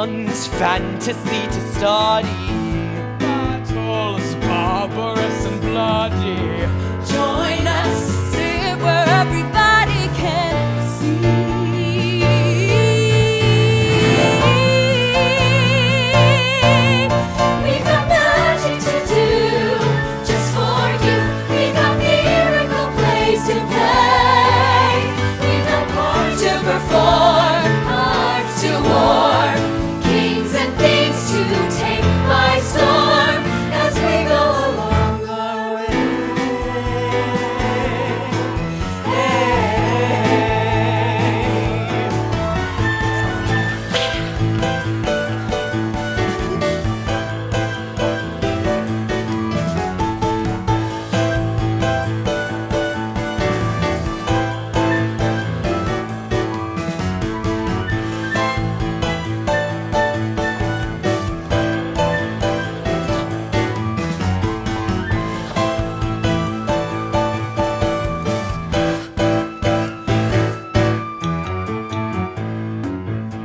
fiction's fantasy to study. Battles barbarous and bloody. Join us, sit where everybody can see. We've got magic to do just for you. We've got miracle plays to play. We've got parts to perform, parts to war, kings and things to take by storm as we go along our way.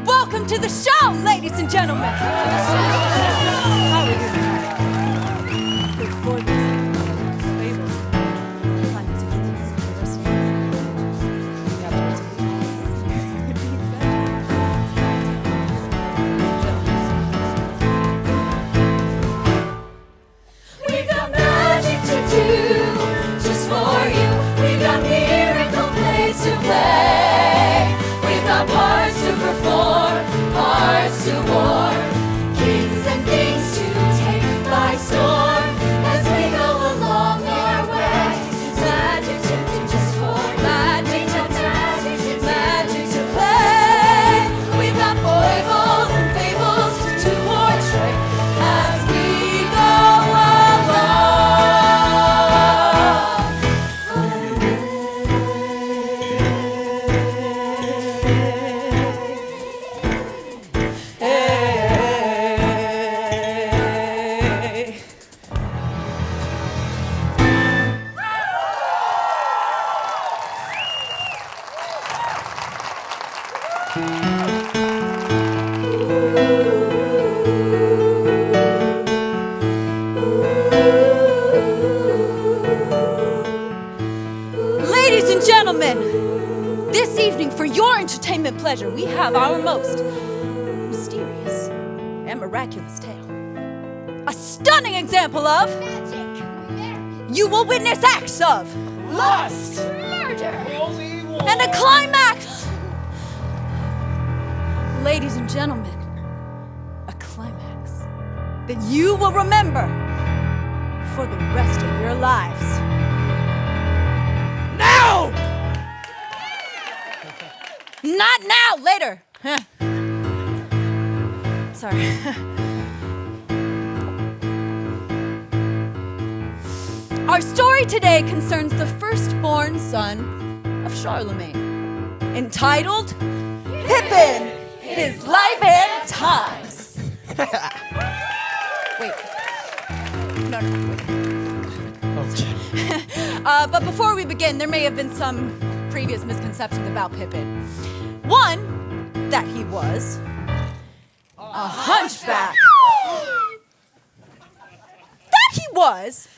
Welcome to the show, ladies and gentlemen. How are we doing tonight? Before this, label. We've got magic to do just for you. We've got miracle plays to play. We've got parts to perform, parts to war, kings and things to take by storm as we go along our way. Magic to do just for magic to magic to play. We've got foibles and fables to portray as we go Ladies and gentlemen, this evening for your entertainment pleasure, we have our most mysterious and miraculous tale. A stunning example of Magic. you will witness acts of Lust! Murder. Holy war! and a climax. Ladies and gentlemen, a climax that you will remember for the rest of your lives. Now! Not now, later. Sorry. Our story today concerns the firstborn son of Charlemagne, entitled Pippin, His Life and Times. Wait. No, wait. But before we begin, there may have been some previous misconceptions about Pippin. One, that he was a hunchback. That he was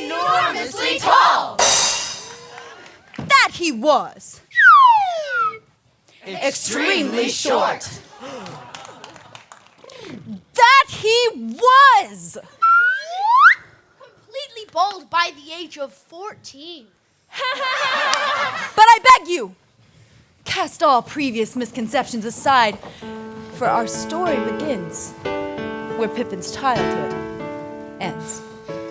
enormously tall. That he was extremely short. That he was Completely bald by the age of 14. But I beg you, cast all previous misconceptions aside, for our story begins where Pippin's childhood ends.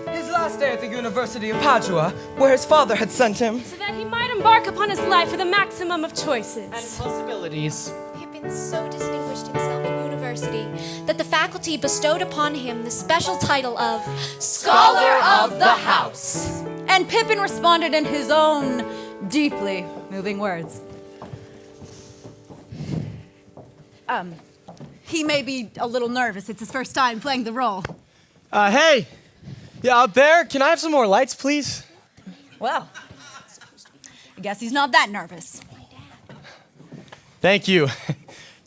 His last day at the University of Padua, where his father had sent him. so that he might embark upon his life with a maximum of choices. And possibilities. Pippin so distinguished himself in university that the faculty bestowed upon him the special title of Scholar of the House. And Pippin responded in his own deeply moving words. He may be a little nervous. It's his first time playing the role. Hey! Yeah, out there, can I have some more lights, please? Well, I guess he's not that nervous. Thank you,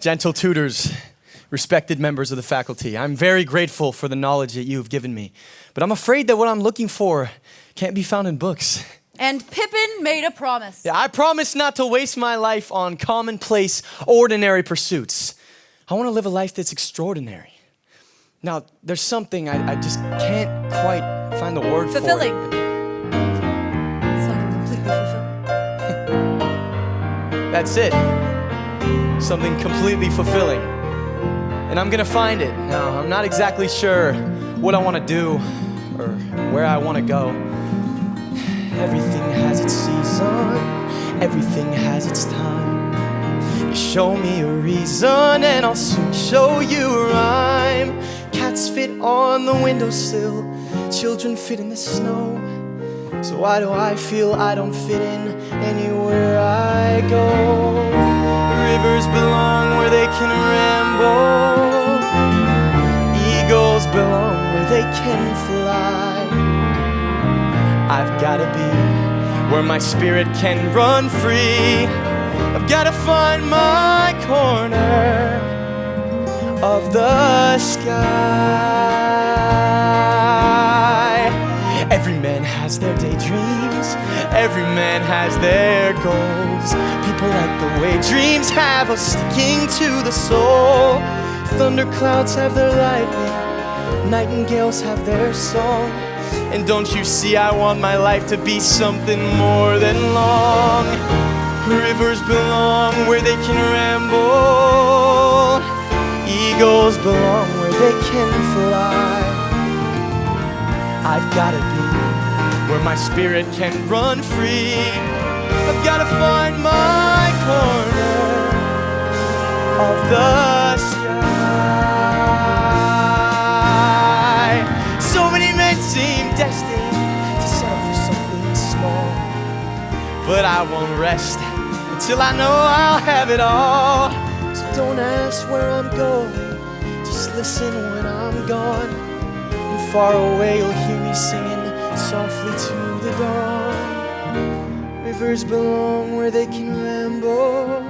gentle tutors, respected members of the faculty. I'm very grateful for the knowledge that you have given me, but I'm afraid that what I'm looking for can't be found in books. And Pippin made a promise. Yeah, I promise not to waste my life on commonplace, ordinary pursuits. I want to live a life that's extraordinary. Now, there's something I just can't quite find the word Fulfilling. for. Something completely fulfilling. That's it. Something completely fulfilling. And I'm gonna find it. Now, I'm not exactly sure what I want to do or where I want to go. Everything has its season, everything has its time. You show me a reason and I'll soon show you a rhyme. Cats fit on the windowsill, children fit in the snow. So why do I feel I don't fit in anywhere I go? Rivers belong where they can ramble, eagles belong where they can fly. I've gotta be where my spirit can run free. I've gotta find my corner of the sky. Every man has their daydreams, every man has their goals. People like the way dreams have us sticking to the soul. Thunderclouds have their lightning, nightingales have their song. And don't you see, I want my life to be something more than long. Rivers belong where they can ramble, eagles belong where they can fly. I've gotta be where my spirit can run free. I've gotta find my corner of the sky. So many men seem destined to settle for something small, but I won't rest until I know I'll have it all. So don't ask where I'm going, just listen when I'm gone. And far away you'll hear me singing softly to the dawn. Rivers belong where they can ramble,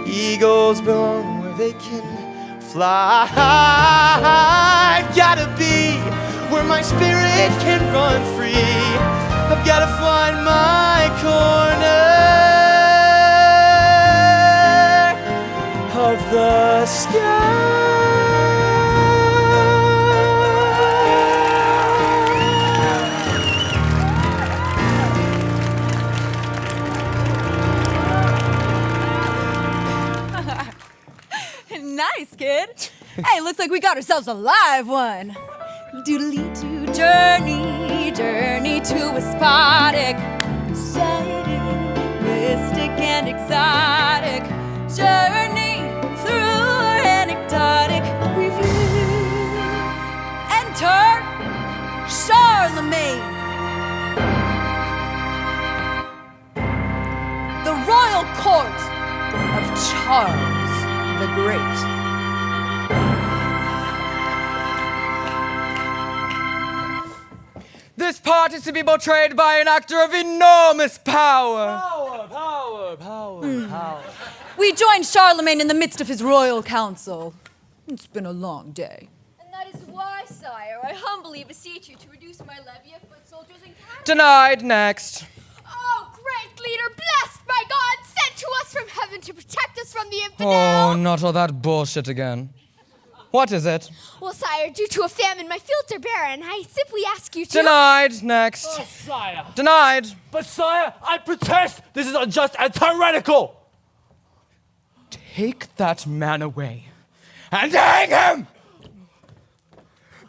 eagles belong where they can fly. I've gotta be where my spirit can run free. I've gotta find my corner of the sky. Nice, kid. Hey, looks like we got ourselves a live one. Doodly-doo, journey, journey to a spottic, exciting, mystic and exotic, journey through anecdotic review. Enter Charlemagne, the royal court of Charles the Great. This part is to be portrayed by an actor of enormous power. Power. We joined Charlemagne in the midst of his royal council. It's been a long day. And that is why, sire, I humbly beseech you to reduce my levy of foot soldiers and cavalry. Denied. Next. Oh, great leader, blessed by God, sent to us from heaven to protect us from the infidel. Oh, not all that bullshit again. What is it? Well, sire, due to a famine, my fields are barren. I simply ask you to... Denied. Next. Sire. Denied. But sire, I protest! This is unjust and tyrannical! Take that man away and hang him!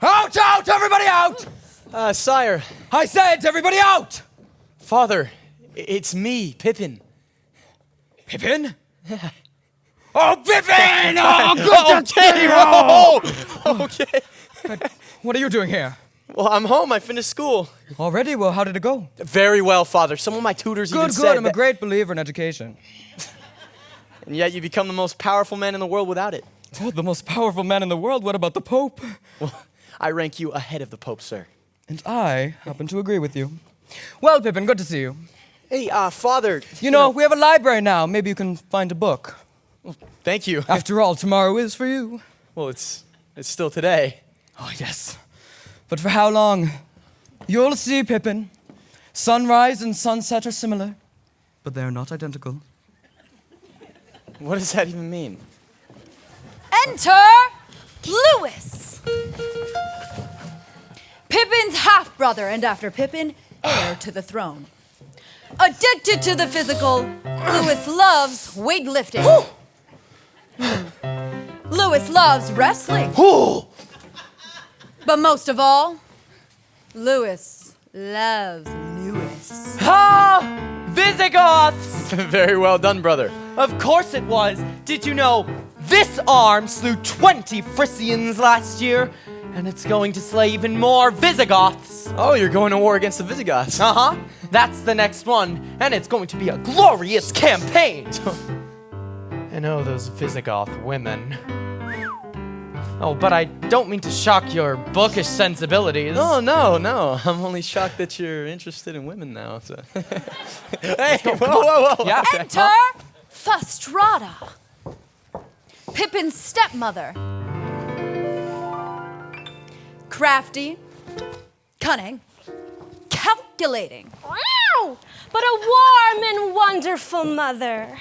Out! Everybody out! Sire. I said everybody out! Father, it's me, Pippin. Pippin? Oh, Pippin! Oh, good to see you! Okay. What are you doing here? Well, I'm home. I finished school. Already? Well, how did it go? Very well, Father. Some of my tutors even said Good. I'm a that- great believer in education. And yet you become the most powerful man in the world without it. Oh, the most powerful man in the world. What about the Pope? Well, I rank you ahead of the Pope, sir. And I happen to agree with you. Well, Pippin, good to see you. Hey, Father. You know, we have a library now. Maybe you can find a book. Thank you. After all, tomorrow is for you. Well, it's still today. Oh, yes. But for how long? You'll see, Pippin. Sunrise and sunset are similar, but they are not identical. What does that even mean? Enter Lewis, Pippin's half-brother, and after Pippin, heir to the throne. Addicted to the physical, Lewis loves weightlifting. Lewis loves wrestling. But most of all, Lewis loves Lewis. Ha! Visigoths! Very well done, brother. Of course it was. Did you know this arm slew 20 Frisians last year? And it's going to slay even more Visigoths. Oh, you're going to war against the Visigoths. Uh-huh. That's the next one. And it's going to be a glorious campaign. I know those Visigoth women. Oh, but I don't mean to shock your bookish sensibilities. Oh, no. I'm only shocked that you're interested in women now. So. Hey, whoa. Yeah. Enter Fastrada, Pippin's stepmother. Crafty, cunning, calculating, Wow! But a warm and wonderful mother.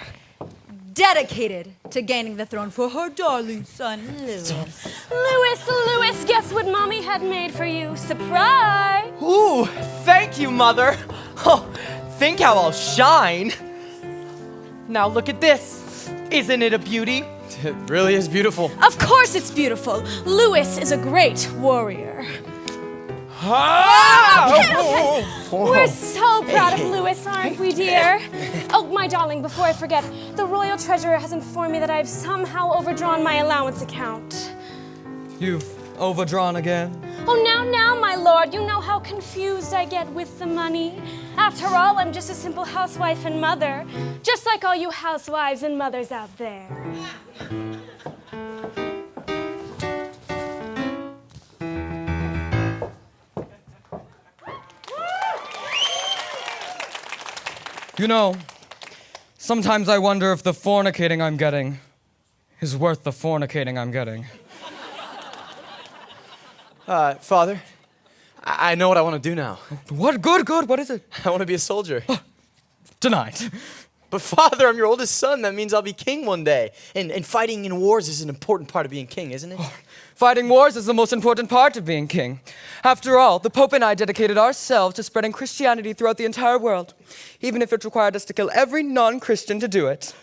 dedicated to gaining the throne for her darling son, Lewis. Lewis, guess what Mommy had made for you? Surprise! Ooh, thank you, Mother. Oh, think how I'll shine. Now look at this. Isn't it a beauty? It really is beautiful. Of course it's beautiful. Lewis is a great warrior. We're so proud of Lewis, aren't we, dear? Oh, my darling, before I forget, the royal treasurer has informed me that I've somehow overdrawn my allowance account. You've overdrawn again? Oh, now, my lord, you know how confused I get with the money. After all, I'm just a simple housewife and mother, just like all you housewives and mothers out there. You know, sometimes I wonder if the fornicating I'm getting is worth the fornicating I'm getting. Father, I know what I want to do now. What? Good. What is it? I want to be a soldier. Denied. But Father, I'm your oldest son. That means I'll be king one day. And fighting in wars is an important part of being king, isn't it? Fighting wars is the most important part of being king. After all, the Pope and I dedicated ourselves to spreading Christianity throughout the entire world, even if it required us to kill every non-Christian to do it.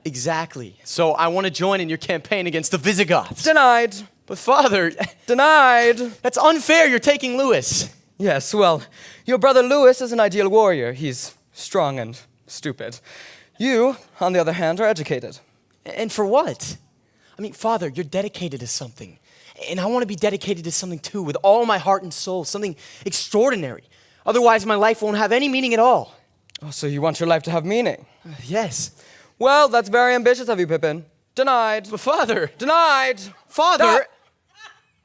Exactly. So I want to join in your campaign against the Visigoths. Denied. But Father, Denied. that's unfair. You're taking Lewis. Yes, well, your brother Lewis is an ideal warrior. He's strong and stupid. You, on the other hand, are educated. And for what? I mean, Father, you're dedicated to something. And I want to be dedicated to something too, with all my heart and soul, something extraordinary. Otherwise, my life won't have any meaning at all. Oh, so you want your life to have meaning? Yes. Well, that's very ambitious of you, Pippin. Denied. But Father, Denied. Father,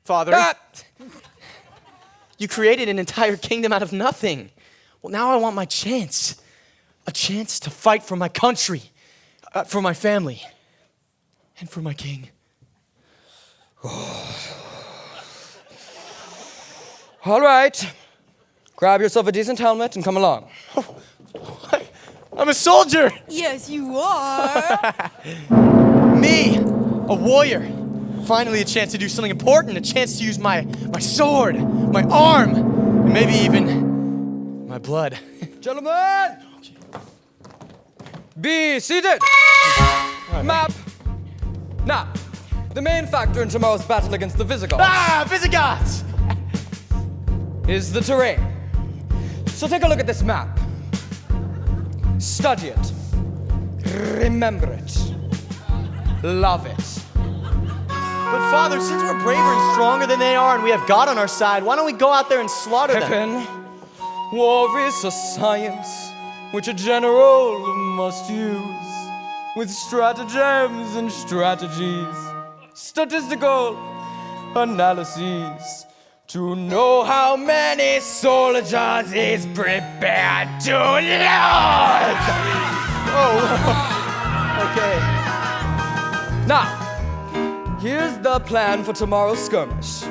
Father, Ah. you created an entire kingdom out of nothing. Well, now I want my chance. A chance to fight for my country, for my family, and for my king. All right. Grab yourself a decent helmet and come along. I'm a soldier! Yes, you are. Me, a warrior. Finally a chance to do something important, a chance to use my sword, my arm, and maybe even my blood. Gentlemen! Be seated! Map! Now, the main factor in tomorrow's battle against the Visigoths Visigoths! is the terrain. So take a look at this map. Study it. Remember it. Love it. But Father, since we're braver and stronger than they are and we have God on our side, why don't we go out there and slaughter them? Pippin, war is a science which a general must use with stratagems and strategies, statistical analyses, To know how many soldiers is prepared to lose. Okay. Now, here's the plan for tomorrow's skirmish.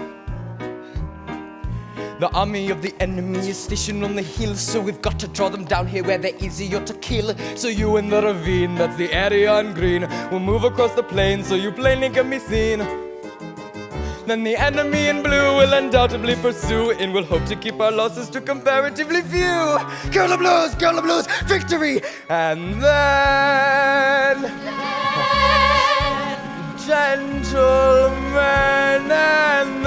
The army of the enemy is stationed on the hill, so we've got to draw them down here where they're easier to kill. So you in the ravine, that's the area in green, will move across the plain so you plainly can be seen. Then the enemy in blue will undoubtedly pursue, and we'll hope to keep our losses to comparatively few. Kill the blues, victory! And then... Gentlemen, and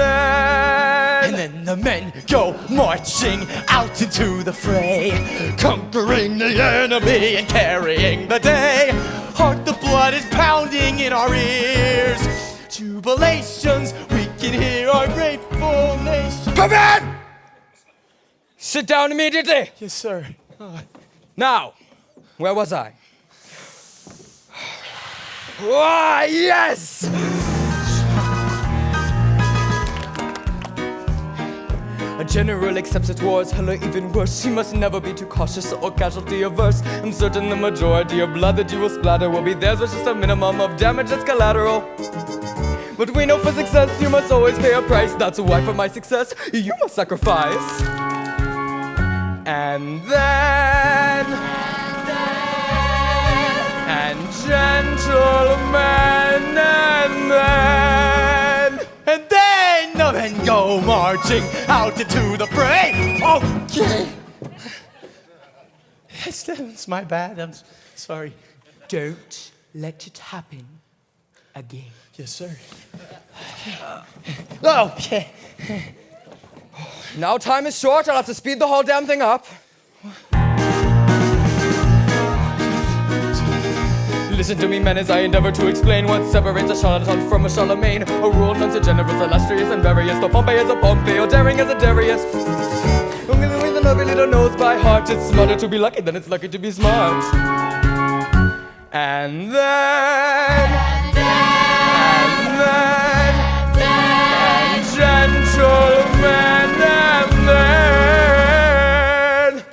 then the men go marching out into the fray, conquering the enemy and carrying the day. Hark, the blood is pounding in our ears. Jubilations, we can hear our grateful nation. Pippin! Sit down immediately. Yes, sir. Now, where was I? Why, yes! A general accepts that war is hell or even worse. He must never be too cautious or casualty averse. I'm certain the majority of blood that you will splatter will be theirs, with just a minimum of damage as collateral. But we know for success you must always pay a price. That's why for my success you must sacrifice. And then... And gentlemen, and then the men go marching out into the fray. Okay. It's my bad. I'm sorry. don't let it happen again. Yes, sir. Okay. Now time is short. I'll have to speed the whole damn thing up. Listen to me, men, as I endeavor to explain what separates a charlatan from a Charlemagne. A rule none so generous, illustrious, and various. Though Pompey is a Pompey, or daring as a Darius. With an ugly little nose by heart, it's smarter to be lucky than it's lucky to be smart. And then, gentlemen, and then.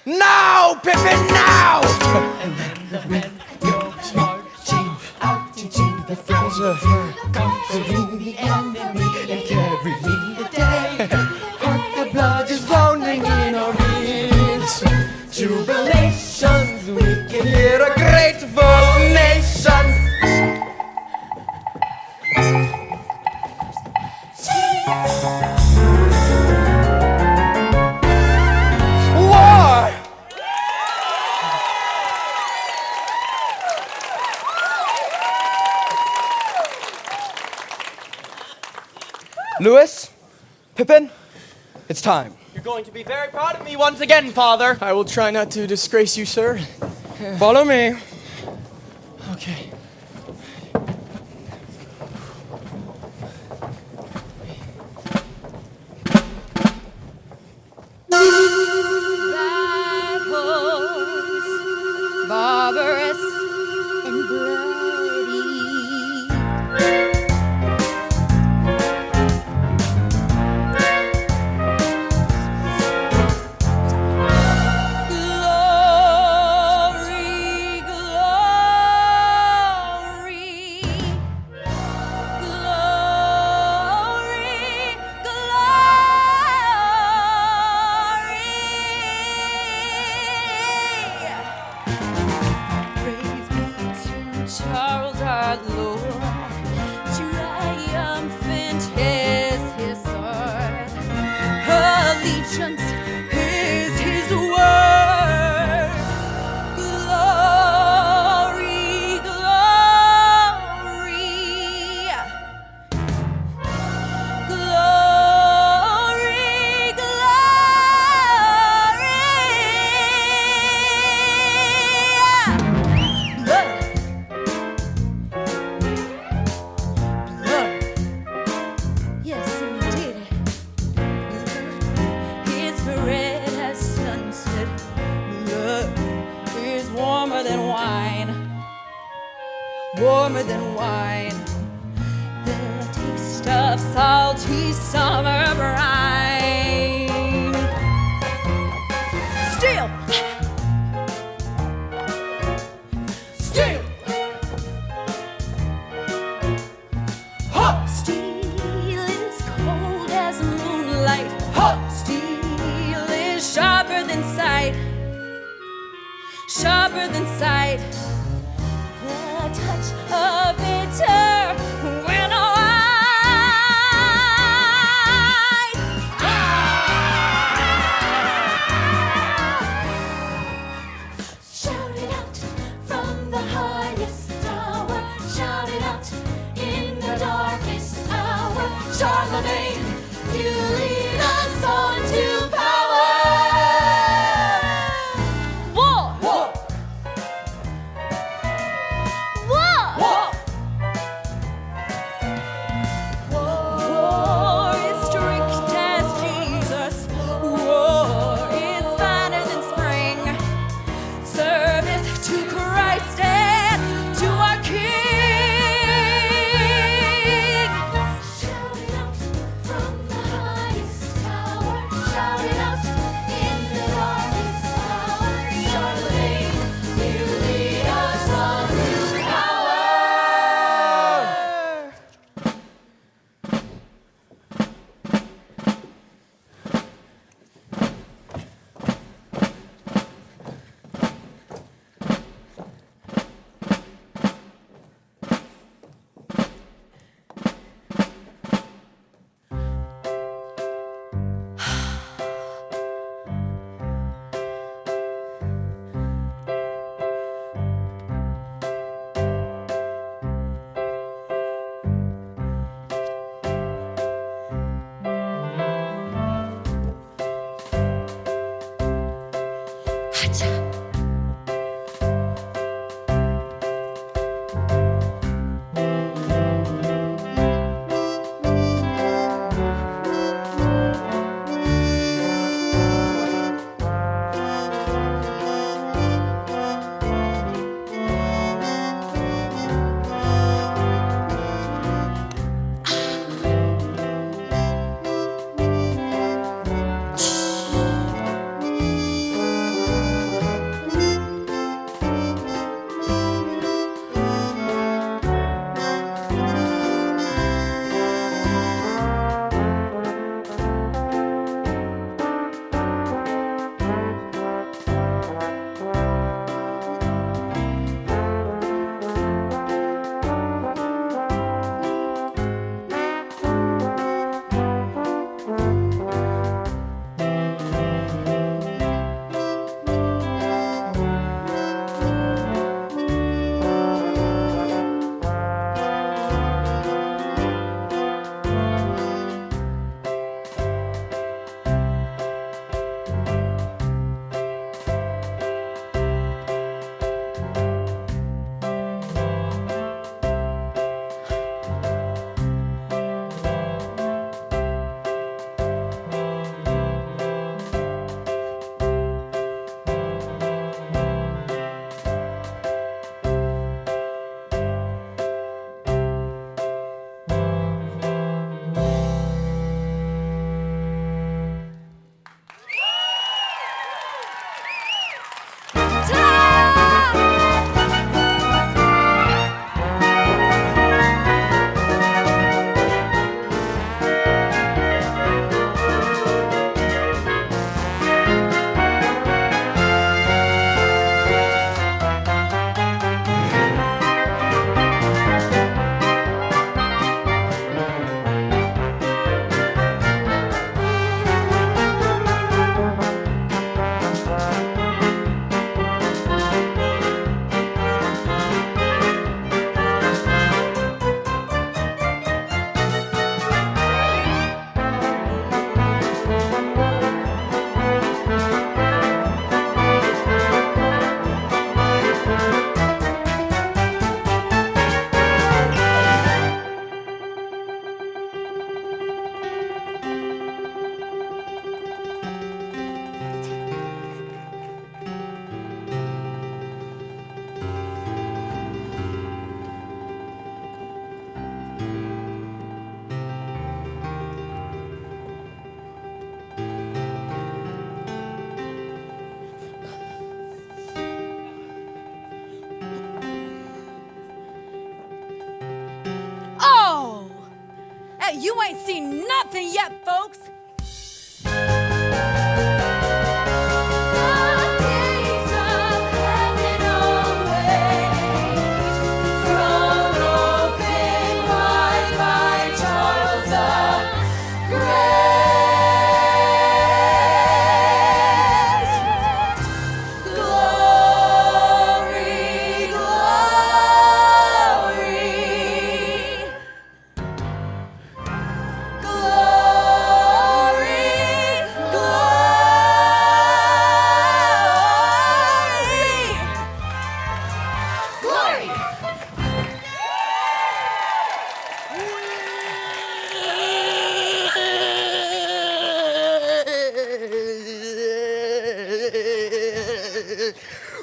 Now, Pippin, now! And then the men go marching out into the fray, conquering the enemy and carrying the day. Hark, the blood is pounding in our ears. Jubilations, we can hear a grateful nation. War! Lewis, Pippin, it's time. You're going to be very proud of me once again, Father. I will try not to disgrace you, sir. Follow me. Okay. Battles, barbarous and bloody. Glory, glory, Charles our Lord, triumphant is his sword, allegiance is his word. Glory, glory, glory, glory. Yes, indeed. It's red as sunset. Blood is warmer than wine. Warmer than wine. The taste of of salty summer brine. Still, Steel. hot steel is cold as moonlight. Hot steel is sharper than sight. Sharper than sight. The touch of bitter when Shout it out from the highest tower. Shout it out in the darkest hour. Charlemagne, you lead us on to power. war. War. War. War. War is strict as Jesus. War is finer than spring. Service to Christ and to our King. Shout it out from the highest tower. Shout it out in the darkest hour. Charlemagne, you lead us on to power. But you ain't seen nothing yet, folks.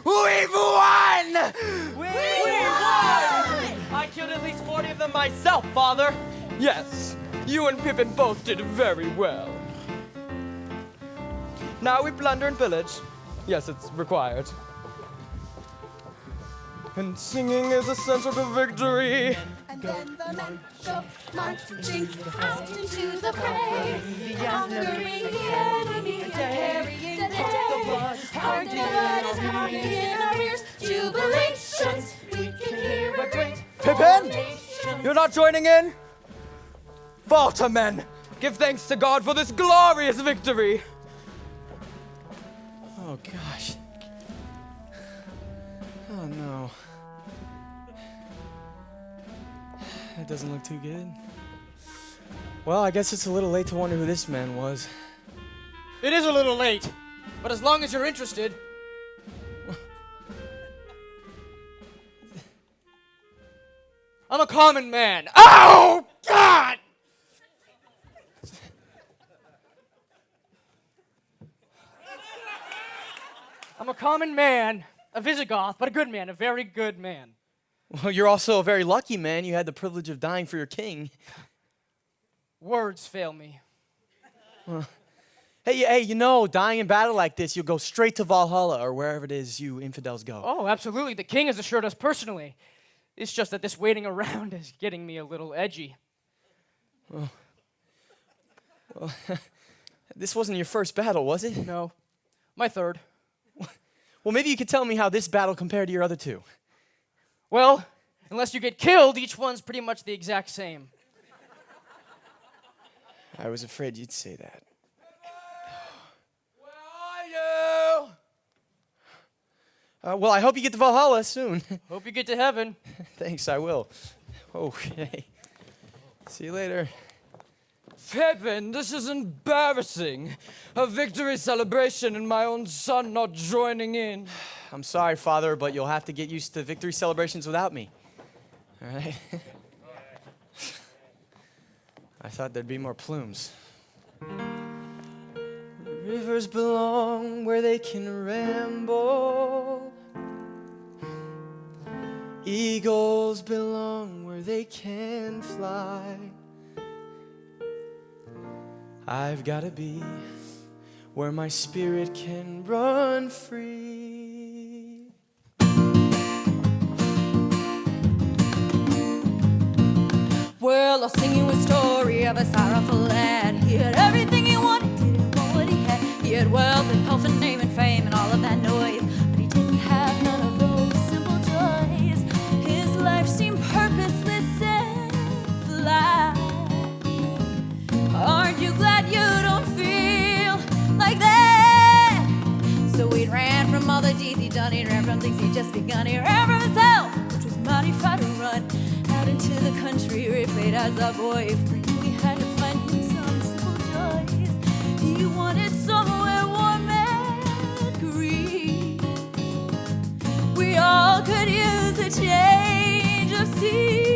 We've won! We won! I killed at least 40 of them myself, Father. Yes, you and Pippin both did very well. Now we plunder and pillage. Yes, it's required. And singing is essential to victory. And then the men go marching out into the fray, conquering the enemy and carrying the day. Our blood is pounding in our ears, jubilations. We can hear a great Pippin, you're not joining in? Falter, men! Give thanks to God for this glorious victory! Oh, gosh. Oh, no. That doesn't look too good. Well, I guess it's a little late to wonder who this man was. It is a little late, but as long as you're interested. I'm a common man. Oh, God! I'm a common man, a Visigoth, but a good man, a very good man. Well, you're also a very lucky man. You had the privilege of dying for your king. Words fail me. Hey, you know, dying in battle like this, you'll go straight to Valhalla or wherever it is you infidels go. Oh, absolutely. The king has assured us personally. It's just that this waiting around is getting me a little edgy. Well, this wasn't your first battle, was it? No, my third. Well, maybe you could tell me how this battle compared to your other two. Well, unless you get killed, each one's pretty much the exact same. I was afraid you'd say that. Where are you? Well, I hope you get to Valhalla soon. Hope you get to heaven. Thanks, I will. Okay. See you later. Pippin, this is embarrassing. A victory celebration and my own son not joining in. I'm sorry, Father, but you'll have to get used to victory celebrations without me. All right? I thought there'd be more plumes. Rivers belong where they can ramble. Eagles belong where they can fly. I've gotta be where my spirit can run free. Well, I'll sing you a story of a sorrowful lad. He had everything he wanted, didn't want what he had. He had wealth and health and name and fame and all of that noise, but he didn't have none of those simple joys. His life seemed purposeless and flat. Aren't you glad you don't feel like that? So he ran from all the deeds he'd done. He ran from things he'd just begun. He ran from himself, which was mighty far to run out into the country where he played as a boy. For him we had to find him some simple joys. He wanted somewhere warm and green. We all could use a change of scene.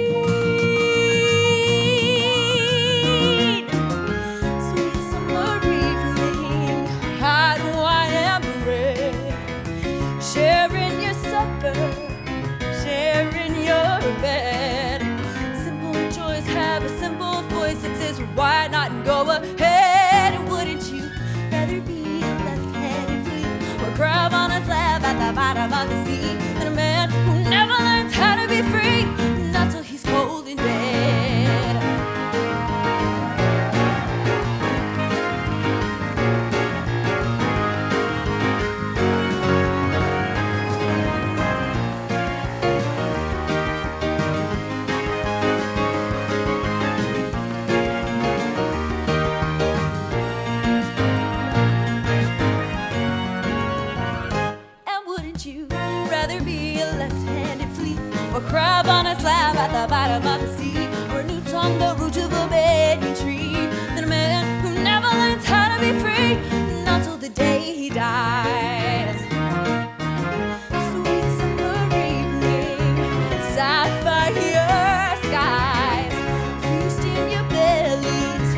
Sweet summer evening, hot wine and bread, sharing your supper, sharing your bed. Simple joys have a simple voice that says, why not go ahead? And wouldn't you rather be left-handed free or crab on a slab at the bottom of the sea than a man who never learns how to be free, not till he's cold in bed? Rather be a left-handed flea or crab on a slab at the bottom of the sea or a newt on the root of a banyan tree than a man who never learns how to be free, not till the day he dies. Sweet summer evening, sapphire skies, feast in your bellies,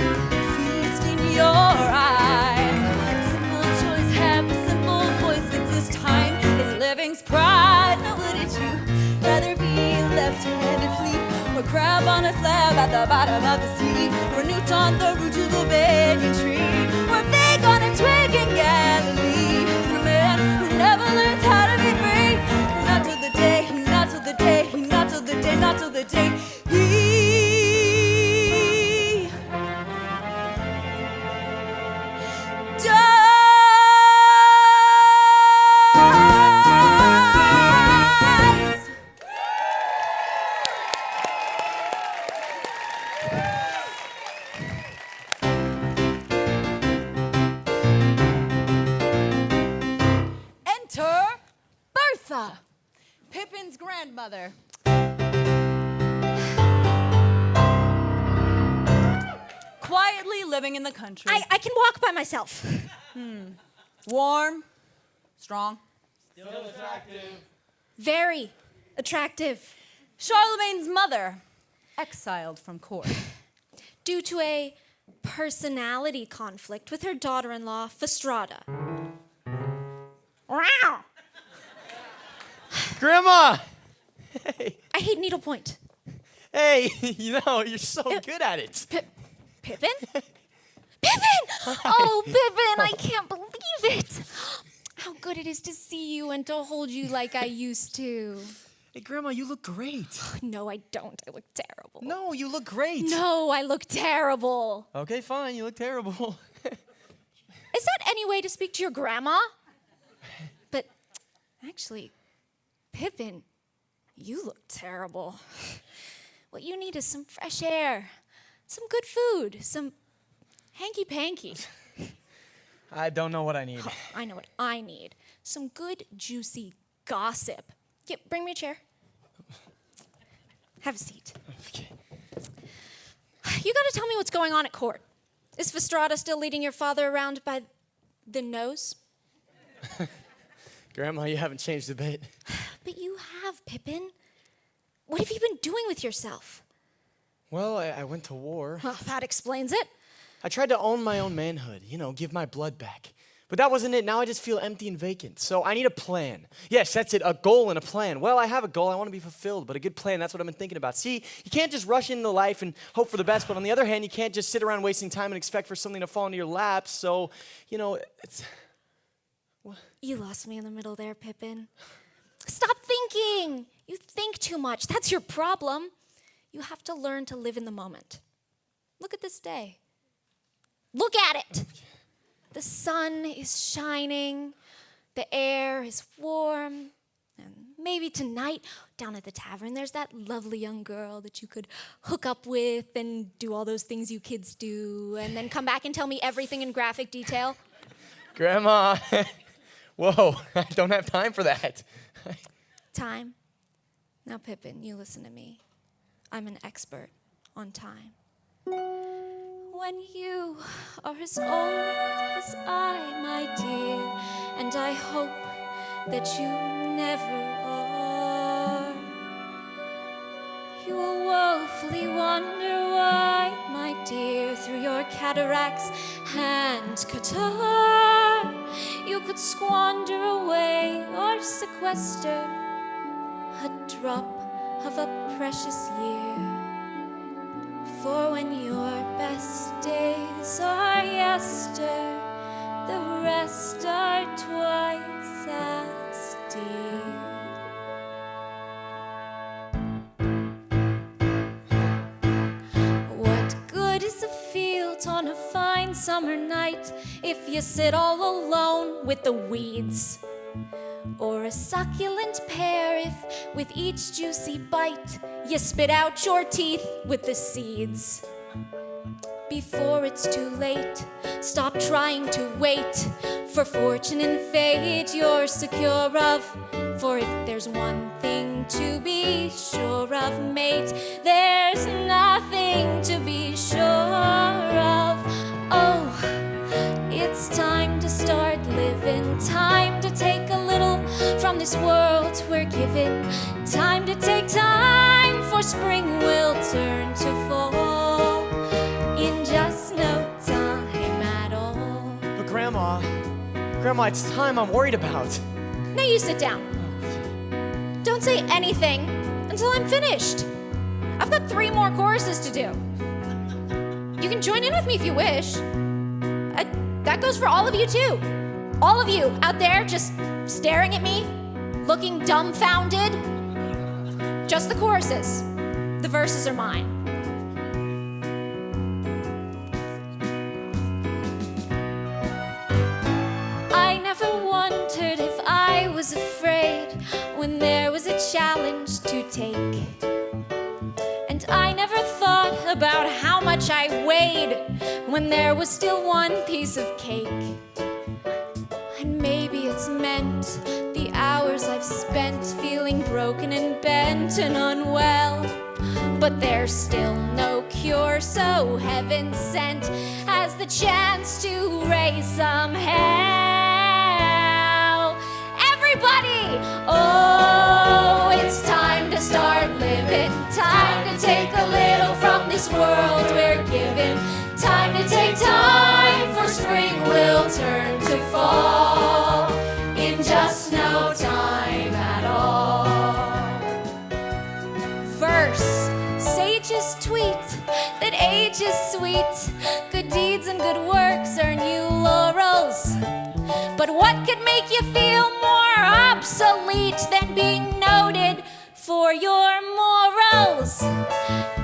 feast in your eyes. Simple choice, have a simple voice. It's this time, it's living's pride. Now wouldn't you rather be a left-handed flea or crab on a slab at the bottom of the sea or a newt on the root of a banyan tree or a fig on a twig in Galilee than a man who never learns how to be free, not till the day, not till the day, not till the day, not till the day he dies. Enter Bertha, Pippin's grandmother. Quietly living in the country. I can walk by myself. Warm, strong. Very attractive. Charlemagne's mother, exiled from court. Due to a personality conflict with her daughter-in-law, Fastrada. Wow. Grandma! Hey, I hate needlepoint. hey, you're so good at it. Pippin? Pippin! Oh, Pippin, I can't believe it. How good it is to see you and to hold you like I used to. Hey, Grandma, you look great. No, I don't. I look terrible. No, you look great. No, I look terrible. Okay, fine, you look terrible. Is that any way to speak to your grandma? But actually, Pippin, you look terrible. What you need is some fresh air, some good food, some hanky-panky. I don't know what I need. Oh, I know what I need. Some good, juicy gossip. Yeah, bring me a chair. Have a seat. Okay. You gotta tell me what's going on at court. Is Fastrada still leading your father around by the nose? Grandma, you haven't changed a bit. But you have, Pippin. What have you been doing with yourself? Well, I went to war. Well, that explains it. I tried to own my own manhood, give my blood back. But that wasn't it. Now I just feel empty and vacant. So I need a plan. Yes, that's it, a goal and a plan. Well, I have a goal. I want to be fulfilled, but a good plan, that's what I've been thinking about. See, you can't just rush into life and hope for the best, but on the other hand, you can't just sit around wasting time and expect for something to fall into your lap. So, it's... What? You lost me in the middle there, Pippin. Stop thinking. You think too much. That's your problem. You have to learn to live in the moment. Look at this day. Look at it. The sun is shining. The air is warm. And maybe tonight, down at the tavern, there's that lovely young girl that you could hook up with and do all those things you kids do, and then come back and tell me everything in graphic detail. Grandma, whoa, I don't have time for that. Time? Now, Pippin, you listen to me. I'm an expert on time. When you are as old as I, my dear, and I hope that you never are, you will woefully wonder why, my dear, through your cataracts and catarrh, you could squander away or sequester a drop of a precious year. For when your best days are yester, the rest are twice as dear. What good is a field on a fine summer night if you sit all alone with the weeds? Or a succulent pear if with each juicy bite you spit out your teeth with the seeds? Before it's too late, stop trying to wait for fortune and fate you're secure of, For if there's one thing to be sure of, mate, there's nothing to be sure of. Oh, it's time to start living, time to take a little from this world we're given, time to take time, for spring will turn to fall in just no time at all. But Grandma, it's time I'm worried about. Now you sit down. Don't say anything until I'm finished. I've got 3 more choruses to do. You can join in with me if you wish. That goes for all of you too. All of you out there just staring at me, looking dumbfounded. Just the choruses. The verses are mine. I never wondered if I was afraid when there was a challenge to take. And I never thought about how much I weighed when there was still one piece of cake. And maybe it's meant the hours I've spent feeling broken and bent and unwell. But there's still no cure so heaven sent has the chance to raise some hell. Everybody! Oh, it's time to start living, time to take a little from this world we're given, time to take time, for spring will turn to fall in just no time at all. Verse, sages tweet that age is sweet, good deeds and good works earn you laurels. But what could make you feel more obsolete than being noted for your morals?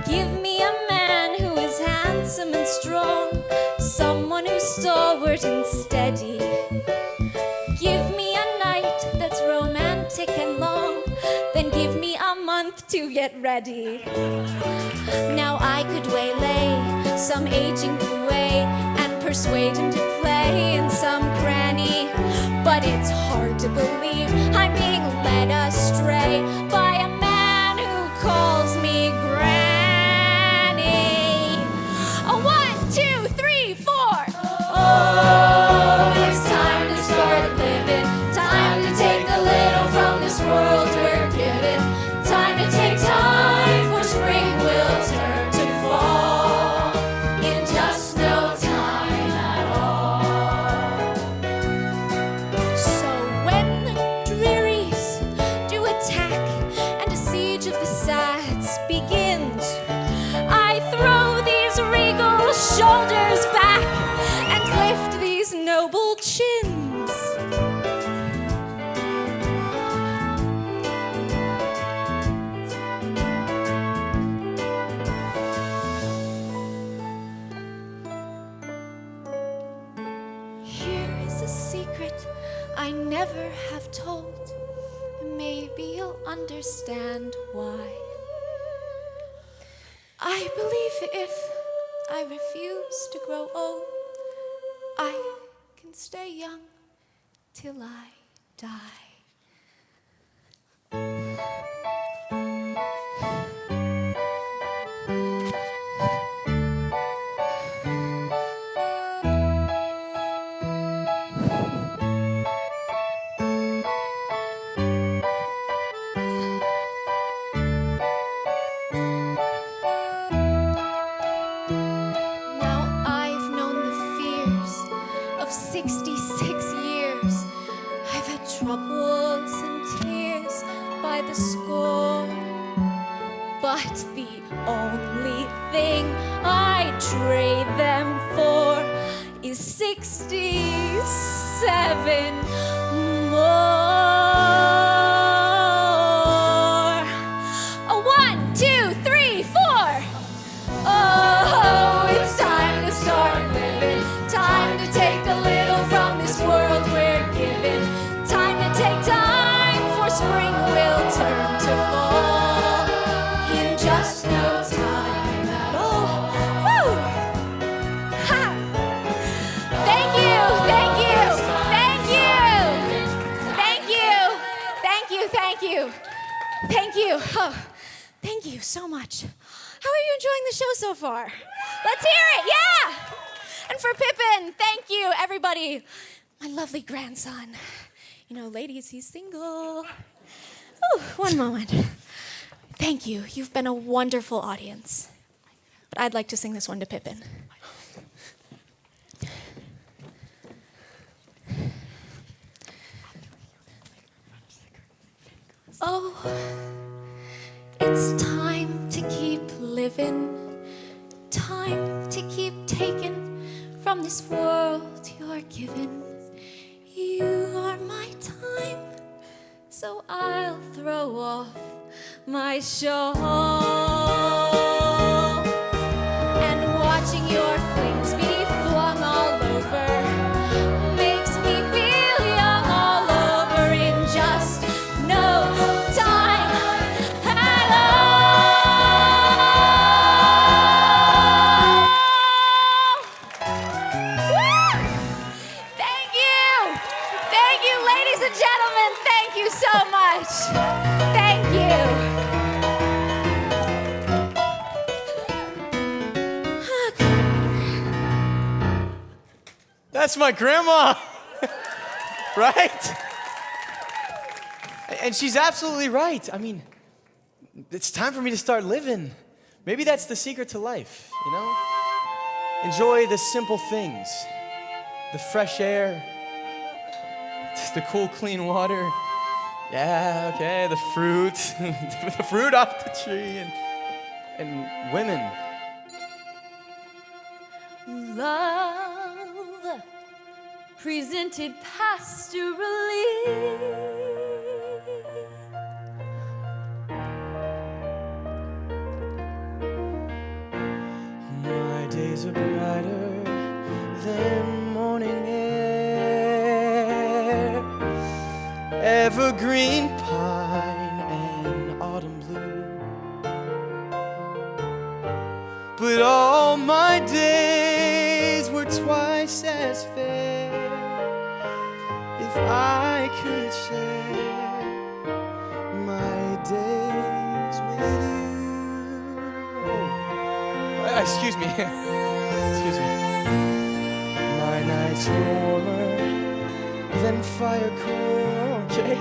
Give me a man who is handsome and strong, someone who's stalwart and steady. Give me a night that's romantic and long, then give me a month to get ready. Now I could waylay some aging away and persuade him to play in some cranny, but it's hard to believe I'm being led astray by a man who calls me Granny. A 1, 2, 3, 4. Oh, it's time to start living, time to take a little from this world we're given, time to take time, for spring will turn to fall in just no time at all. So when the drearies do attack and a siege of the sads begins, I throw these regal shoulders back and lift these noble chins. Here is a secret I never have told. Maybe you'll understand why. I believe if I refuse to grow old, I can stay young till I die. Now I've known the fears of 66 years. I've had troubles and tears by the score. But the only thing I trade them for is 67 more. A 1, 2, 3, 4. Oh, it's time to start living, time to take a little from this world we're given, time to take time, for spring will turn to fall in just no time at all. Woo! Ha! Thank you, thank you, thank you, thank you, thank you, Thank you. Thank you. Oh, thank you so much. How are you enjoying the show so far? Let's hear it, yeah! And for Pippin, thank you, everybody. My lovely grandson. You know, ladies, he's single. Ooh, one moment. Thank you. You've been a wonderful audience. But I'd like to sing this one to Pippin. Oh, it's time to keep living, time to keep taking from this world you're given. You are my time, so I'll throw off my shawl. And watching your flings be flung all over makes me feel young all over in just no time at all. Woo! Thank you, ladies and gentlemen. Thank you so much. Thank you. That's my grandma, right? And she's absolutely right. I mean, it's time for me to start living. Maybe that's the secret to life, you know? Enjoy the simple things, the fresh air, the cool, clean water. Yeah, okay, the fruit, the fruit off the tree, and women. Love presented pastorally. My days are brighter than morning air, evergreen pine and autumn blue. But all my days were twice as fair if I could share my days with you. Excuse me. Excuse me. My nights warmer than fire coal. Okay.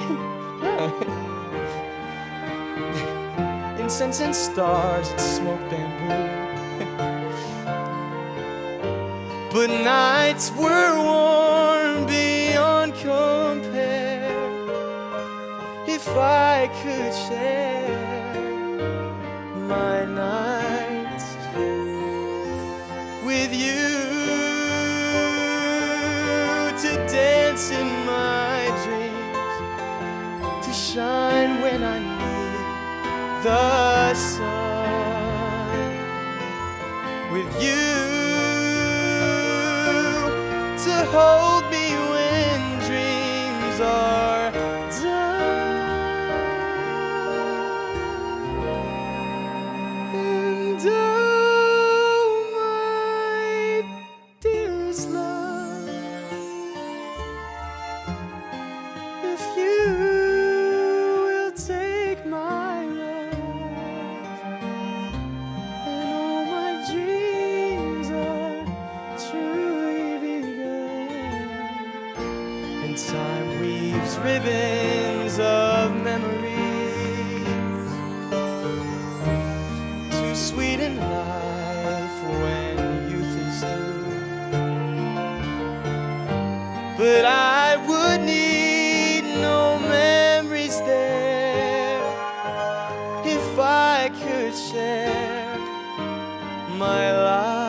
Incense and stars and smoke bamboo. But nights were warm beyond compare if I could share my nights with you, to dance in my dreams, to shine when I need the sun with you, to hold me when dreams are done. And oh, my dearest love, if you will take my love, then all my dreams are truly begun. And time weaves ribbons of memories to sweeten life when youth is through. But I would need no memories there if I could share my life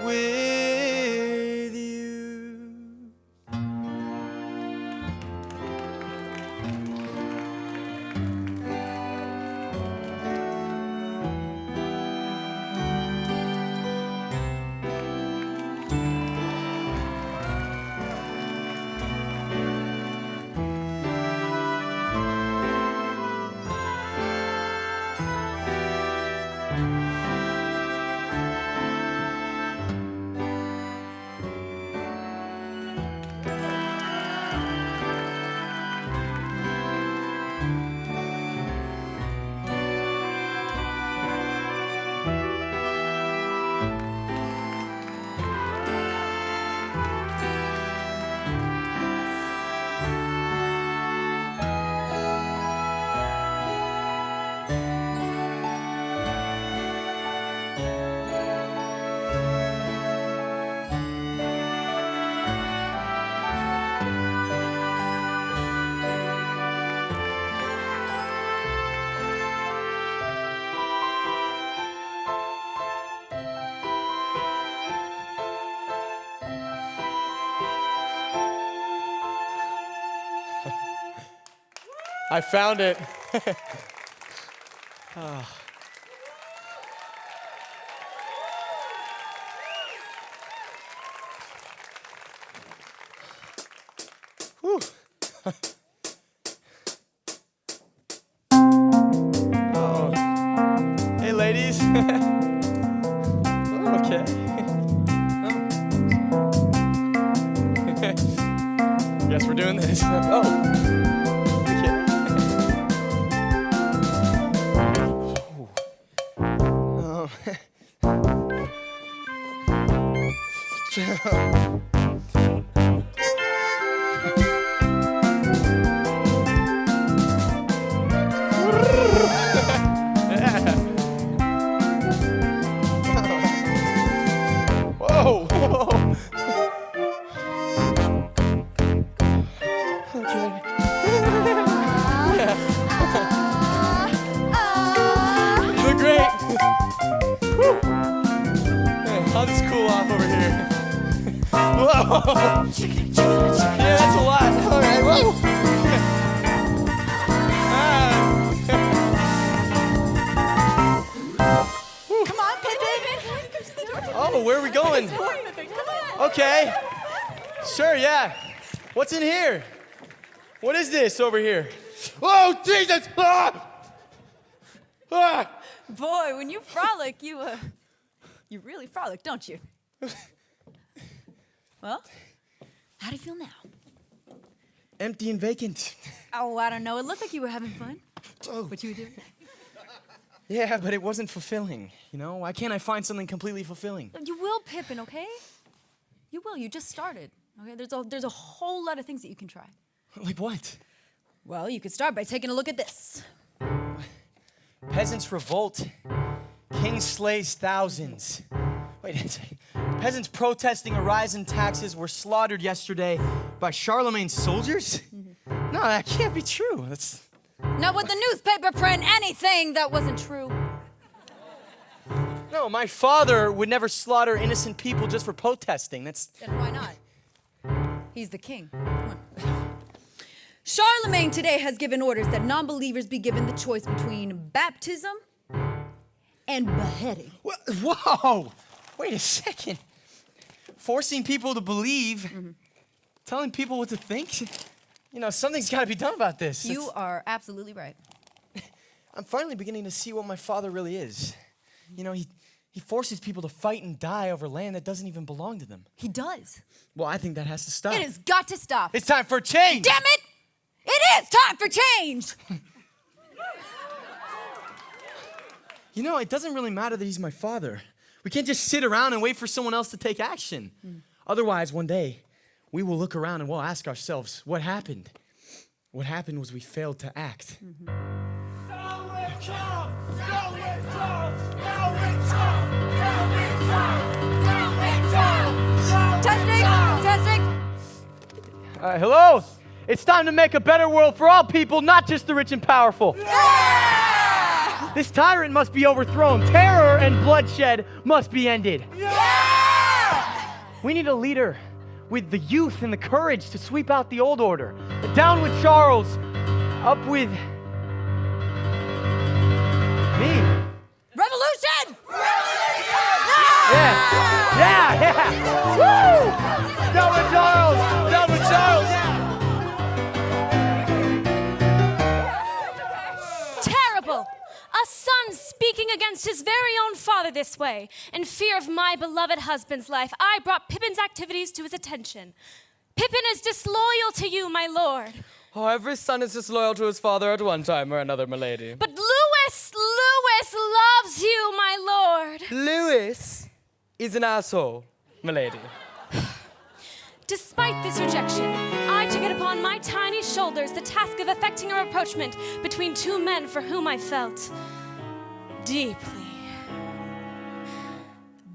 with you. I found it. Whew. Oh. Hey, ladies. Okay. Guess we're doing this. Oh. Okay. Whoa. Okay. You look great. Woo. Hey, I'll just cool off over here. Whoa. Yeah, that's a lot. All right. Whoa. Come on, Pippin. Oh, where are we going? Okay. Sure, yeah. What's in here? What is this over here? Oh, Jesus! Ah! Ah! Boy, when you frolic, you really frolic, don't you? Well, how do you feel now? Empty and vacant. Oh, I don't know. It looked like you were having fun. Oh. What you were doing? Yeah, but it wasn't fulfilling, you know? Why can't I find something completely fulfilling? You will, Pippin, okay? You will. You just started. Okay, there's a whole lot of things that you can try. Like what? Well, you could start by taking a look at this. Peasants revolt. King slays thousands. Wait a second. Peasants protesting a rise in taxes were slaughtered yesterday by Charlemagne's soldiers? No, that can't be true. That's... Not with the newspaper print anything that wasn't true. No, my father would never slaughter innocent people just for protesting. That's... Then why not? He's the king. Come on. Charlemagne today has given orders that non-believers be given the choice between baptism and beheading. Whoa! Wait a second. Forcing people to believe, telling people what to think? You know, something's got to be done about this. You are absolutely right. I'm finally beginning to see what my father really is. You know, he forces people to fight and die over land that doesn't even belong to them. He does. Well, I think that has to stop. It has got to stop. It's time for change! Damn it! It is time for change! You know, it doesn't really matter that he's my father. We can't just sit around and wait for someone else to take action. Otherwise, one day, we will look around and we'll ask ourselves, what happened? What happened was we failed to act. Testing! Hello? It's time to make a better world for all people, not just the rich and powerful. Yeah! This tyrant must be overthrown. Terror and bloodshed must be ended. Yeah! We need a leader with the youth and the courage to sweep out the old order. Down with Charles, up with me. Revolution! Yeah! Woo! Down with Charles! Down with Charles! Terrible! A son speaking against his very own father this way. In fear of my beloved husband's life, I brought Pippin's activities to his attention. Pippin is disloyal to you, my lord. Oh, every son is disloyal to his father at one time or another, milady. But Louis loves you, my lord. Louis is an asshole, milady. Despite this rejection, I took it upon my tiny shoulders the task of effecting a rapprochement between two men for whom I felt deeply.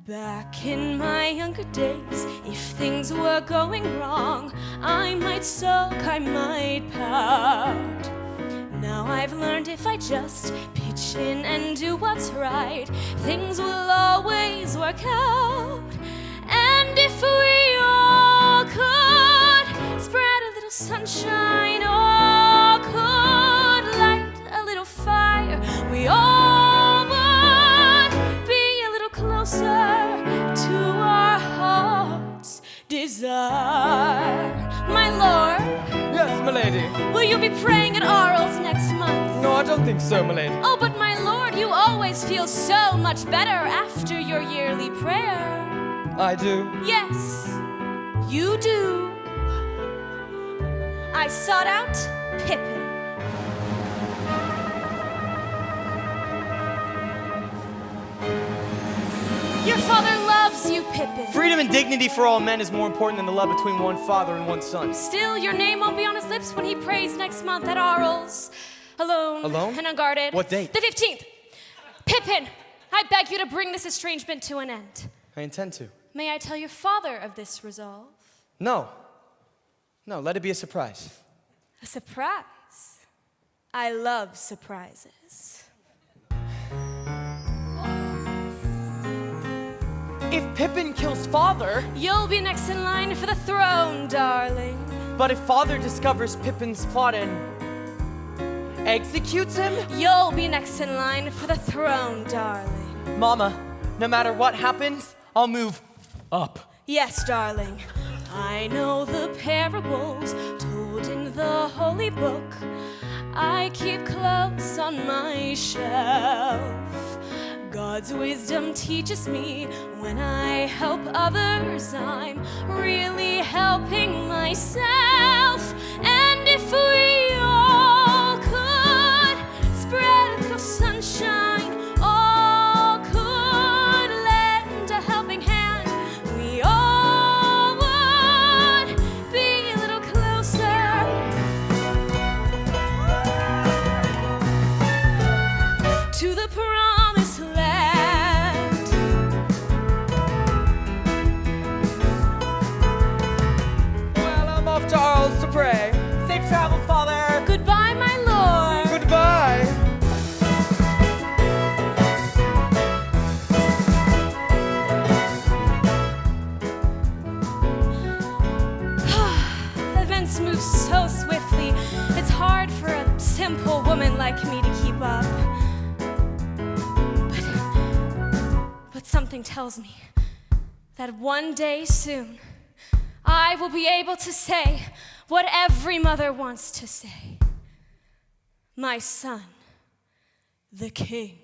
Back in my younger days, if things were going wrong, I might sulk, I might pout. Now I've learned if I just pitch in and do what's right, things will always work out. And if we all could spread a little sunshine, all could you be praying at Arles next month? No, I don't think so, my lady. Oh, but my lord, you always feel so much better after your yearly prayer. I do. Yes, you do. I sought out Pippin. Your father loves you, Pippin. Freedom and dignity for all men is more important than the love between one father and one son. Still, your name won't be on his lips when he prays next month at Arles. Alone. Alone? And unguarded. What date? The 15th. Pippin, I beg you to bring this estrangement to an end. I intend to. May I tell your father of this resolve? No. No, let it be a surprise. A surprise. I love surprises. If Pippin kills father, You'll be next in line for the throne, darling. but if father discovers Pippin's plot and executes him, You'll be next in line for the throne, darling. Mama, no matter what happens, I'll move up. Yes, darling. I know the parables told in the holy book I keep close on my shelf. God's wisdom teaches me when I help others, I'm really helping myself. And if we all could spread a little sunshine, all could lend a helping hand, we all would be a little closer to the promised land. Well, I'm off to Arles to pray. Safe travels, father. Goodbye, my lord. Goodbye. Events move so swiftly, it's hard for a simple woman like me to keep up. But something tells me that one day soon I will be able to say what every mother wants to say. My son, the king.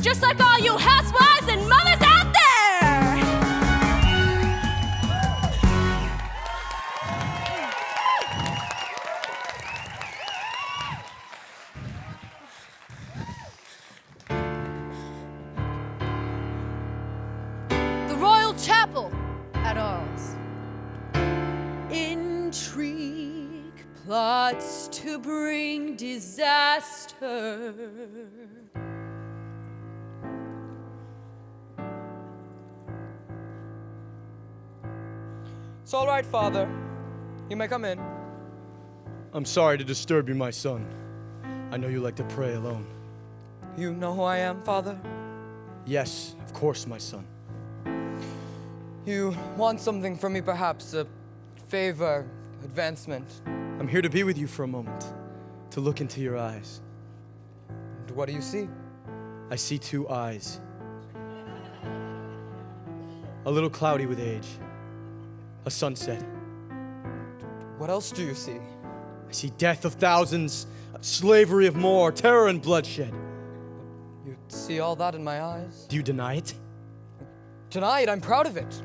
Just like all you housewives and mothers out there. plots to bring disaster. It's all right, Father. You may come in. I'm sorry to disturb you, my son. I know you like to pray alone. You know who I am, Father? Yes, of course, my son. You want something from me, perhaps? A favor, advancement? I'm here to be with you for a moment, to look into your eyes. And what do you see? I see two eyes. A little cloudy with age. A sunset. What else do you see? I see death of thousands, slavery of more, terror and bloodshed. You see all that in my eyes? Do you deny it? Tonight, I'm proud of it.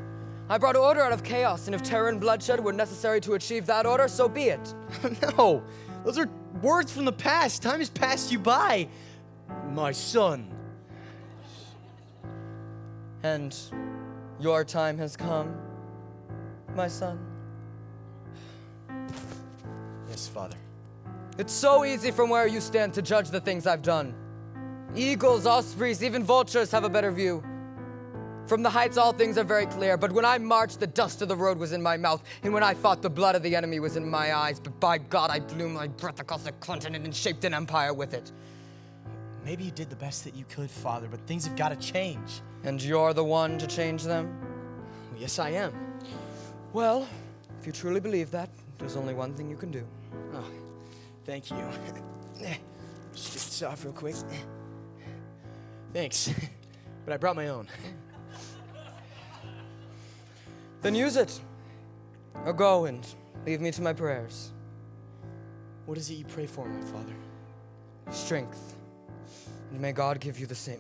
I brought order out of chaos, and if terror and bloodshed were necessary to achieve that order, so be it. No, those are words from the past. Time has passed you by, my son. And your time has come, my son. Yes, Father. It's so easy from where you stand to judge the things I've done. Eagles, ospreys, even vultures have a better view. From the heights, all things are very clear, but when I marched, the dust of the road was in my mouth, and when I fought, the blood of the enemy was in my eyes, but by God, I blew my breath across the continent and shaped an empire with it. Maybe you did the best that you could, Father, but things have got to change. And you're the one to change them? Yes, I am. Well, if you truly believe that, there's only one thing you can do. Oh, thank you. Just get this off real quick. Thanks, but I brought my own. Then use it. Or go and leave me to my prayers. What is it you pray for, my Father? Strength. And may God give you the same.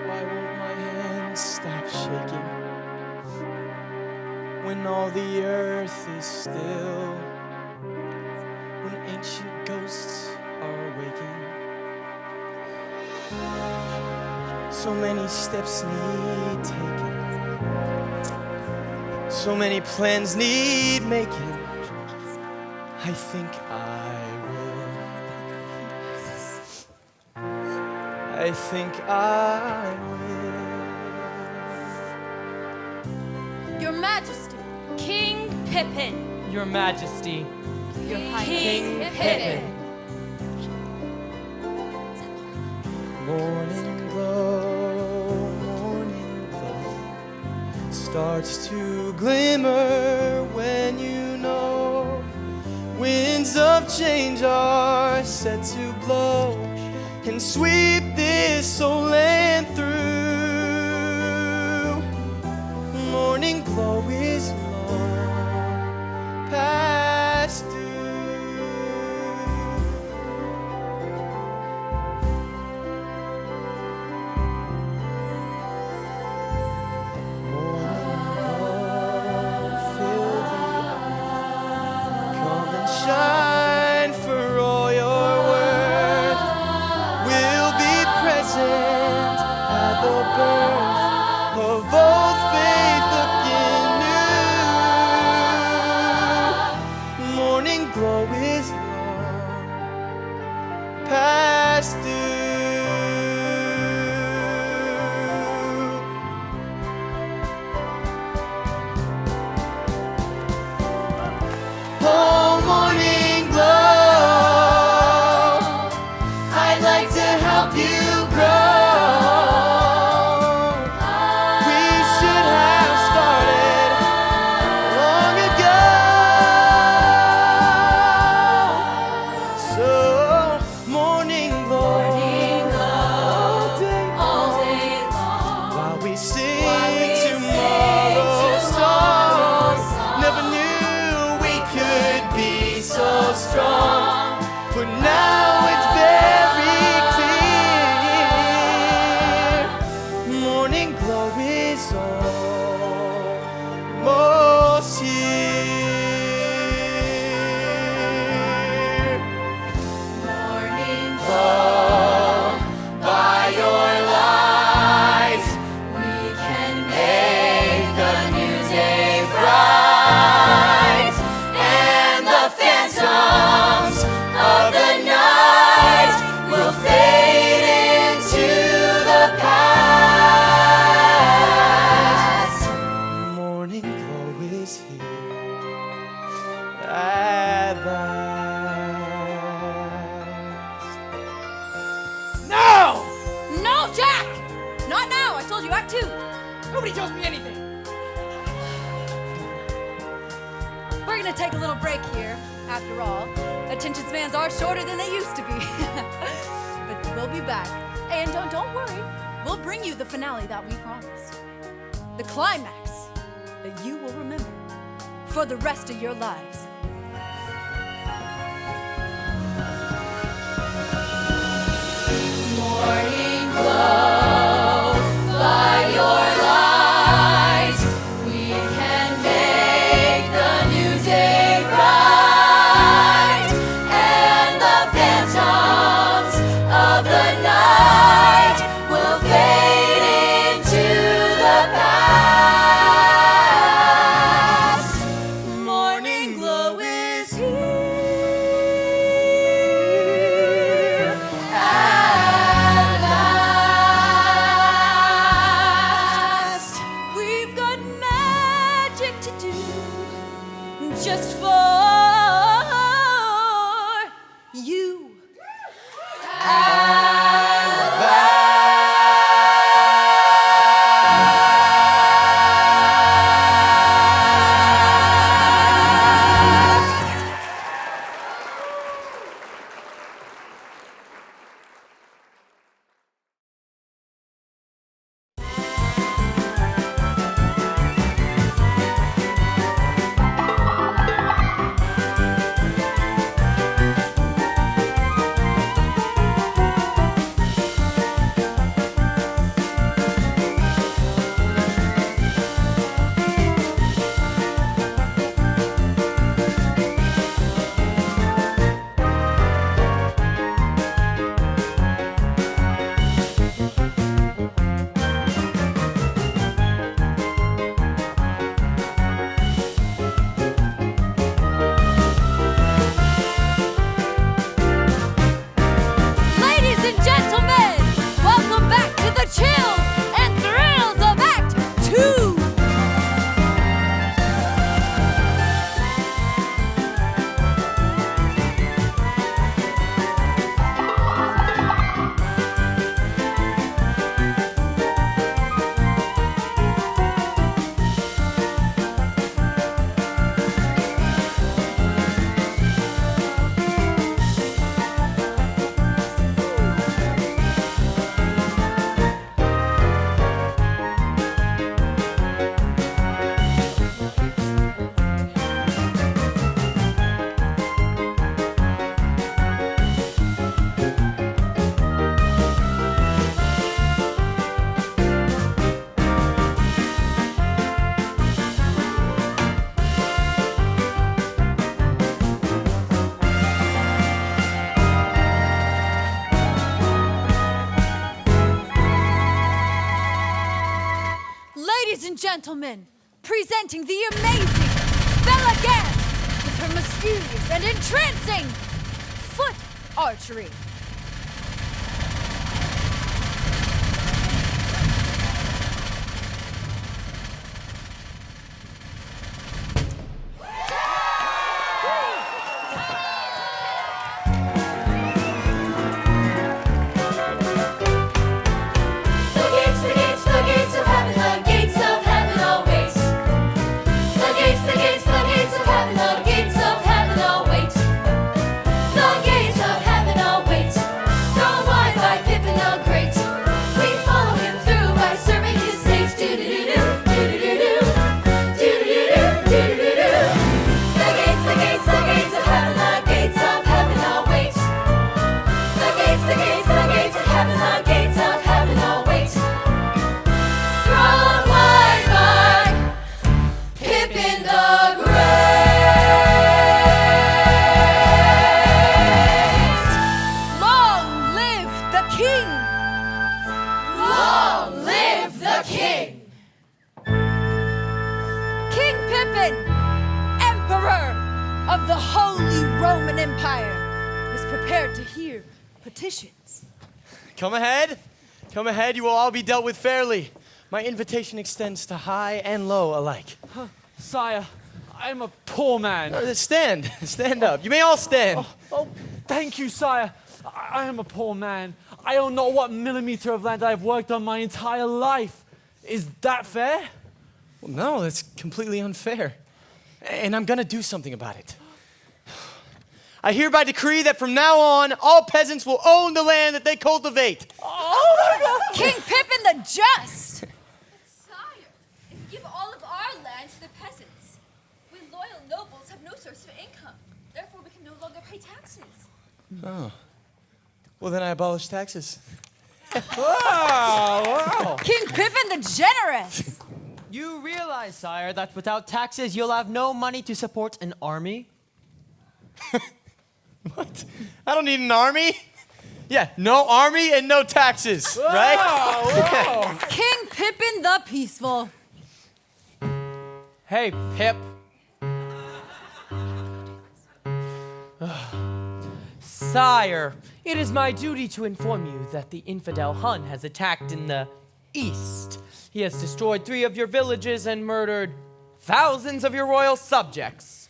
Why won't my hands stop shaking when all the earth is still? When ancient ghosts are awaking, so many steps need taking, so many plans need making. I think I think I will. Your Majesty, King Pippin. Your Majesty. Your King Pippin. Morning glow starts to glimmer when you know winds of change are set to blow and sweep this old land through. Morning glow is long past due. Shine for all your worth. We'll be present at the birth of old faith looking new. Morning glow is long past due. Oh, morning glow, I'd like to help you grow. We should have started long ago. So, morning glow, all day long, while we sing tomorrow's song. Never knew we could be so strong, but now it's very clear. Morning glow is almost was here. Morning glow by your light, we can make the new day bright, and the phantoms of the night will fade into the past. Morning glow is here at last. Now! No, Jack! Not now. I told you, Act 2. Nobody tells me anything. We're gonna take a little break here. After all, attention spans are shorter than they used to be. But we'll be back. And don't worry. We'll bring you the finale that we promised. The climax that you will remember for the rest of your lives. Morning glow by your light, we can make the new day bright, and the phantoms of the night will fade into the past. Morning glow is here at last. We've got magic to do just for you. Ladies and gentlemen, welcome back to the chills and thrills of Act 2. Ladies and gentlemen, presenting the amazing Bella Gann with her mysterious and entrancing foot archery. The gates of heaven, the gates of heaven await. The gates of heaven, the gates of heaven await. The gates of heaven await. of the Holy Roman Empire is prepared to hear petitions. Come ahead. Come ahead. You will all be dealt with fairly. My invitation extends to high and low alike. Sire, I am a poor man. Stand. Stand up. You may all stand. Oh, thank you, sire. I am a poor man. I own not 1 millimeter of land I have worked on my entire life. Is that fair? Well, no, that's completely unfair. And I'm gonna do something about it. I hereby decree that from now on, all peasants will own the land that they cultivate. Oh my God! King Pippin the Just! Sire, if we give all of our land to the peasants, we loyal nobles have no source of income. Therefore, we can no longer pay taxes. Oh. Well, then I abolish taxes. Wow! King Pippin the Generous! You realize, sire, that without taxes, you'll have no money to support an army? What? I don't need an army. Yeah, no army and no taxes, right? Wow! King Pippin the Peaceful. Hey, Pip. Sire, it is my duty to inform you that the infidel Hun has attacked in the east. He has destroyed 3 of your villages and murdered thousands of your royal subjects.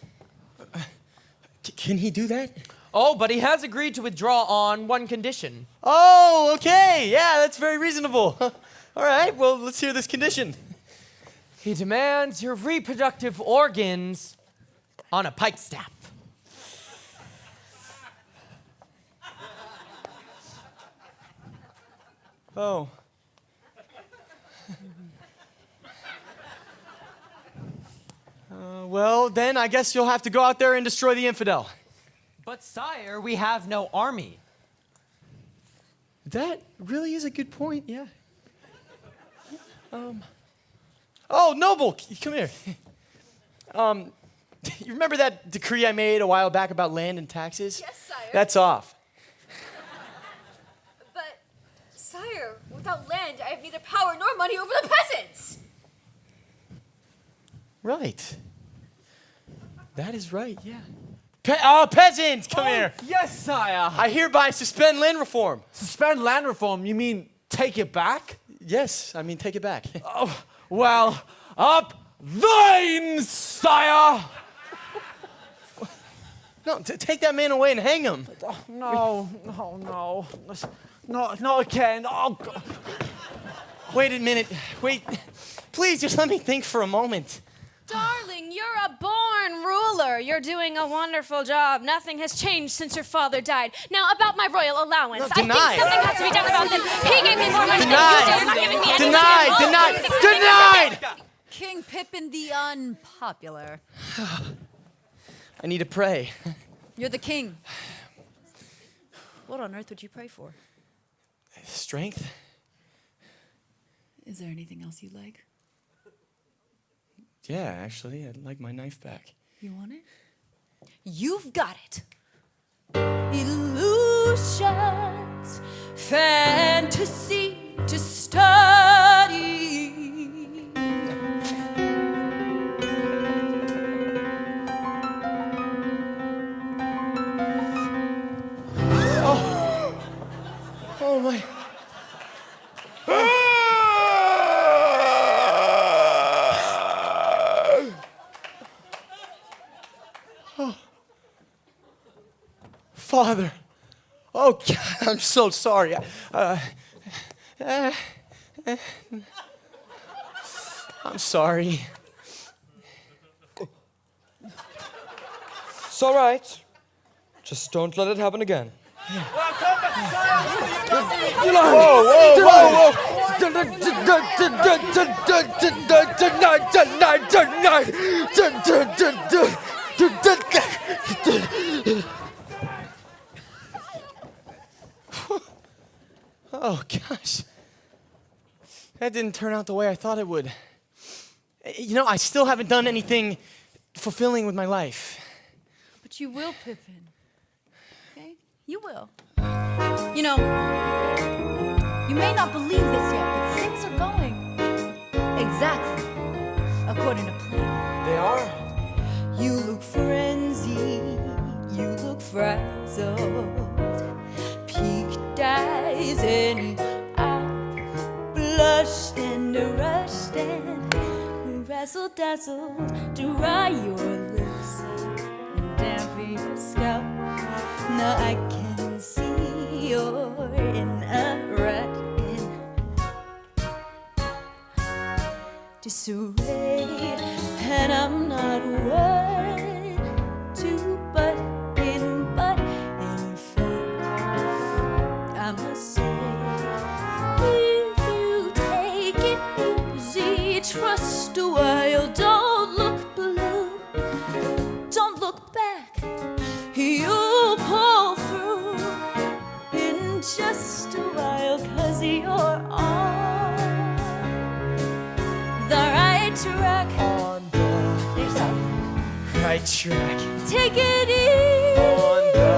Can he do that? Oh, but he has agreed to withdraw on one condition. Oh, okay. Yeah, that's very reasonable. All right, well, let's hear this condition. He demands your reproductive organs on a pike staff. Oh. Well, then I guess you'll have to go out there and destroy the infidel. But sire, we have no army. That really is a good point, yeah. Oh, Noble, come here. You remember that decree I made a while back about land and taxes? Yes, sire. That's off. But, sire, without land, I have neither power nor money over the peasants. Right. That is right, yeah. Peasants, come here. Yes, sire. I hereby suspend land reform. Suspend land reform? You mean take it back? Yes, I mean take it back. Oh, well, up thine, sire. No, take that man away and hang him. No, not again. Oh, God. Wait a minute. Wait. Please, just let me think for a moment. Darling, you're a born ruler. You're doing a wonderful job. Nothing has changed since your father died. Now, about my royal allowance. No, I think denied. something has to be done about this. He gave me more money Denied. than you did. You're not giving me any Denied. Denied. King Pippin the Unpopular. I need to pray. You're the king. What on earth would you pray for? Strength? Is there anything else you'd like? Yeah, actually, I'd like my knife back. You want it? You've got it. Illusions, fantasy to study. Oh my. Father. Oh, God, I'm so sorry. I'm sorry. It's all right. Just don't let it happen again. Oh, gosh. That didn't turn out the way I thought it would. You know, I still haven't done anything fulfilling with my life. But you will, Pippin. Okay? You will. You know, you may not believe this yet, but things are going exactly according to plan. They are? You look frenzied frazzled, peaked eyes, and I blushed and rushed and razzle-dazzled. Dry your lips and damp your scalp. Now I can see you're in a rut in disarray, and I'm not one to butt in, but in fact, I must say, if you take it easy, trust a while, don't look blue, don't look back, you'll pull through in just a while, 'cause you're on the right track. On the right track. Take it easy. On the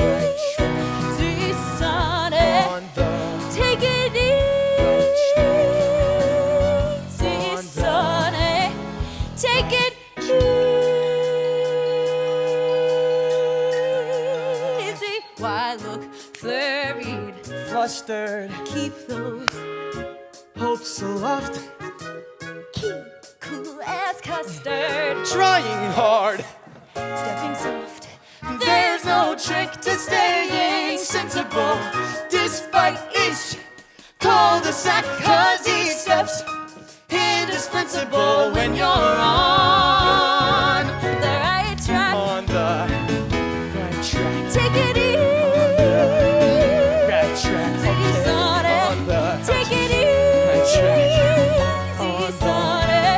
right track. See, sonny. On the Take it easy, On the- sonny. Take it easy. Why look flurried? flustered, Keep those hopes aloft, keep cool as custard. trying hard. Stepping soft. There's no trick to staying sensible, despite each cul-de-sac, 'cause each step's indispensable when you're on The right track. on the right track. Take it easy. Right track. Easy, sonny. On the Take it right track. easy, On the sonny.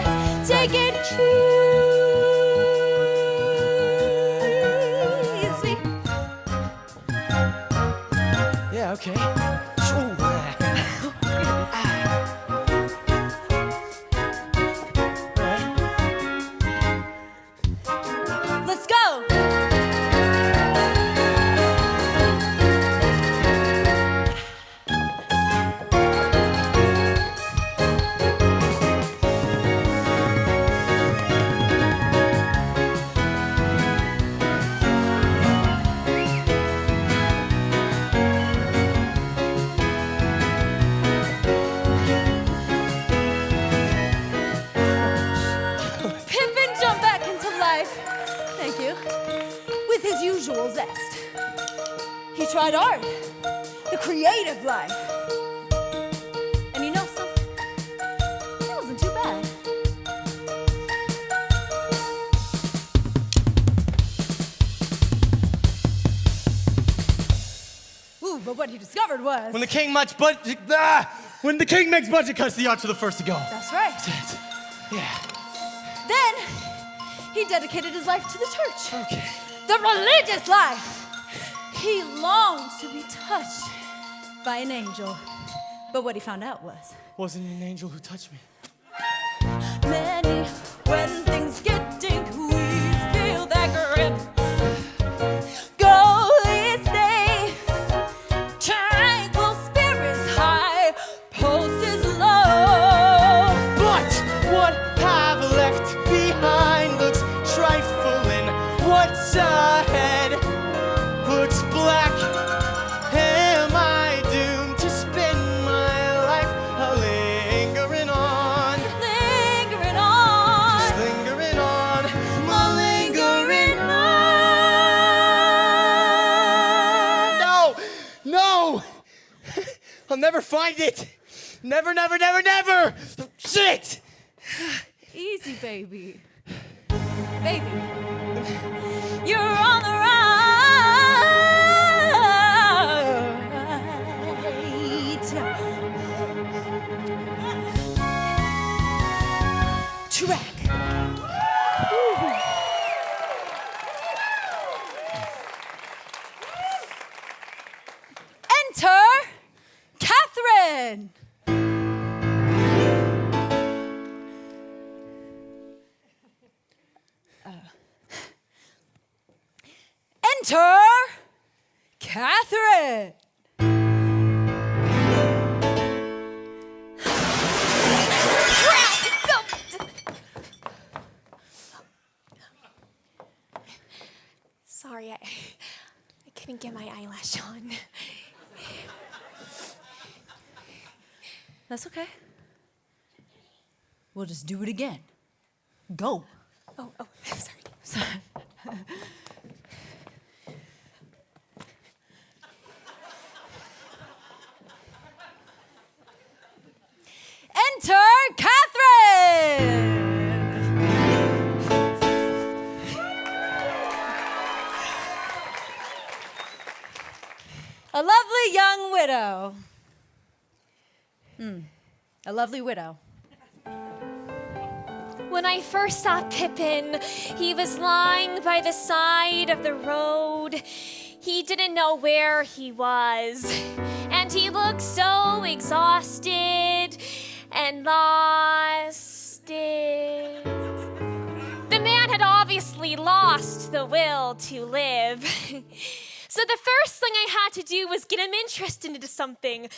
Take it easy. Yeah, okay. Let's go. Pippin jumped back into life. Thank you. With his usual zest. He tried art, the creative life. And you know something? It wasn't too bad. Ooh, but what he discovered was... When the king makes budget cuts, the arts are the first to go. That's right. Yeah. Then he dedicated his life to the church. Okay. The religious life. He longed to be touched by an angel. But what he found out was Wasn't it an angel who touched me? many, when things get dink, we feel that grip. Go this day, tranquil spirits high, pulse is low. But what I've left behind looks trifling. What's ahead looks black. Am I doomed to spend my life lingering on? Lingering on. Just lingering on, lingering on. No! I'll never find it. Never, never, never, never. Shit! Easy, baby. Baby, you're on the right track. Enter Catherine. Enter Catherine. blush on. That's okay. We'll just do it again. Go. Oh, sorry. Enter Catherine! A lovely young widow. A lovely widow. When I first saw Pippin, he was lying by the side of the road. He didn't know where he was, and he looked so exhausted and lost it. The man had obviously lost the will to live. So the first thing I had to do was get him interested into something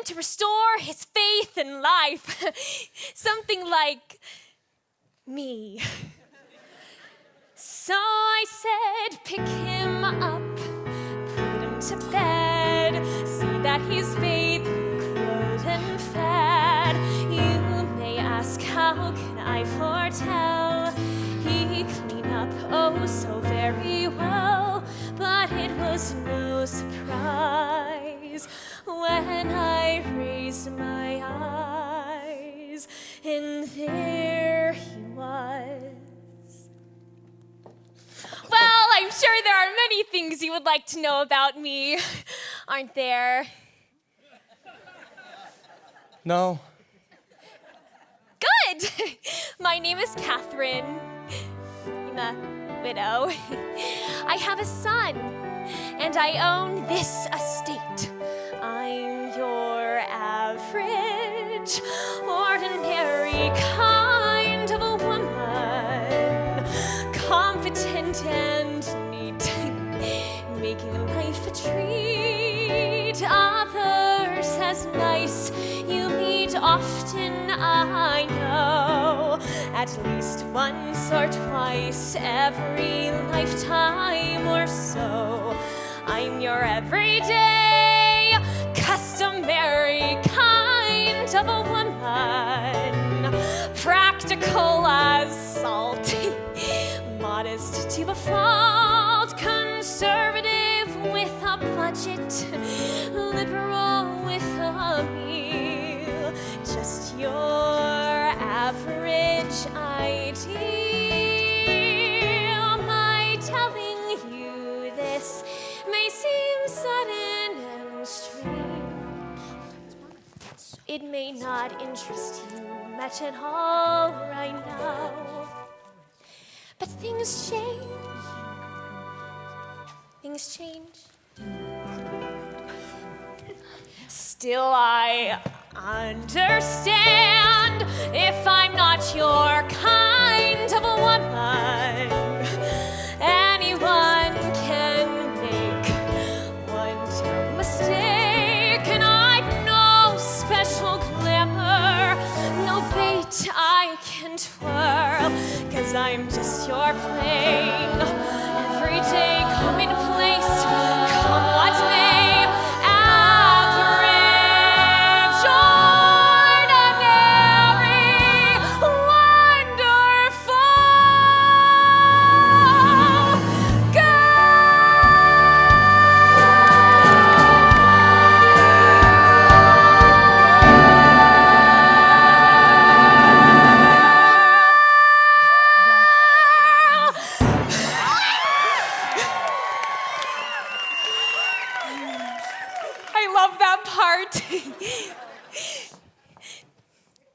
to restore his faith in life. Something like me. So I said, pick him up, put him to bed, see that he's bathed, clothed, and fed. You may ask, how can I foretell? He cleaned up oh so very well, but it was no surprise when I raised my eyes, and there he was. Well, I'm sure there are many things you would like to know about me, aren't there? No. Good! My name is Catherine. I'm a widow. I have a son, and I own this estate. I'm your average, ordinary kind of a woman, competent and neat, making life a treat. Others as nice you meet often, I know, at least once or twice every lifetime or so. I'm your everyday, customary kind of a woman, practical as salt, modest to a fault, conservative with a budget, liberal with a meal, just your average ideal. My telling you this may seem sudden and strange. It may not interest you much at all right now, but things change. Things change. Still, I understand if I'm not your kind of a woman. Anyone can make one terrible mistake, and I've no special glamour, no bait I can twirl, 'cause I'm just your plain, everyday commonplace, come what may.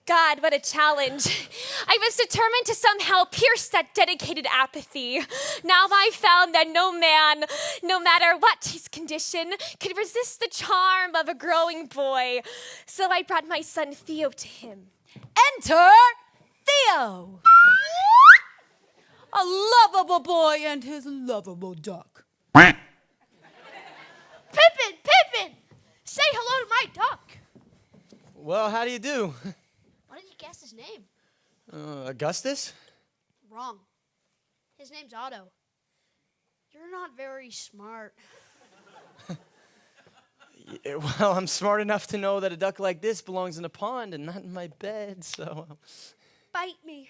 God, what a challenge. I was determined to somehow pierce that dedicated apathy. Now I found that no man, no matter what his condition, could resist the charm of a growing boy. So I brought my son Theo to him. Enter Theo! A lovable boy and his lovable duck. Pippin! Pippin! Say hello to my duck. Well, how do you do? Why did you guess his name? Augustus? Wrong. His name's Otto. You're not very smart. Well, I'm smart enough to know that a duck like this belongs in a pond and not in my bed, so... Bite me.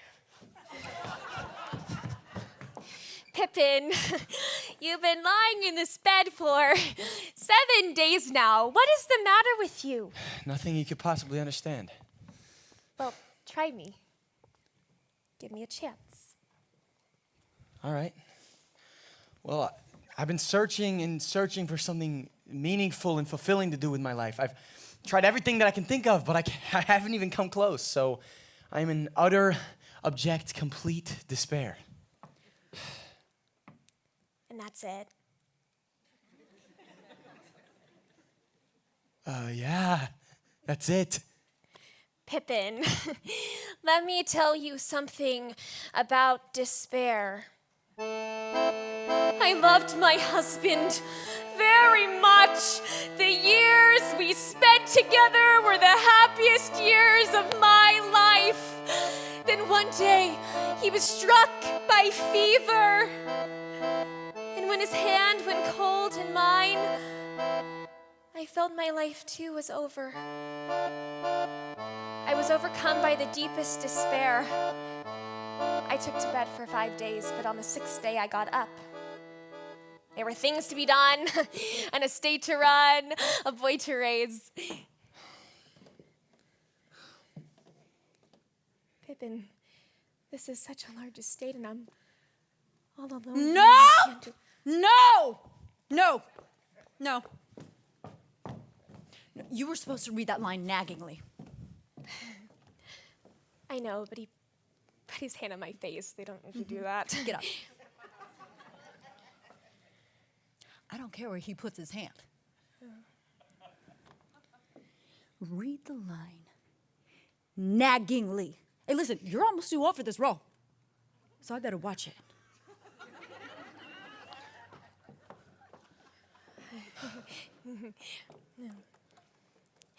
Pippin, you've been lying in this bed for 7 days now. What is the matter with you? Nothing you could possibly understand. Well, try me. Give me a chance. All right. Well, I've been searching and searching for something meaningful and fulfilling to do with my life. I've tried everything that I can think of, but I haven't even come close. So I'm in utter, abject, complete despair. And that's it. Yeah, that's it. Pippin, let me tell you something about despair. I loved my husband very much. The years we spent together were the happiest years of my life. Then one day, he was struck by fever. And when his hand went cold in mine, I felt my life too was over. I was overcome by the deepest despair. I took to bed for 5 days, but on the 6th day I got up. There were things to be done, an estate to run, a boy to raise. Pippin, this is such a large estate and I'm all alone. No! No! No! No. You were supposed to read that line naggingly. I know, but he put his hand on my face. They don't usually do that. Get up. I don't care where he puts his hand. Read the line naggingly. Hey, listen, you're almost too old for this role, so I better watch it.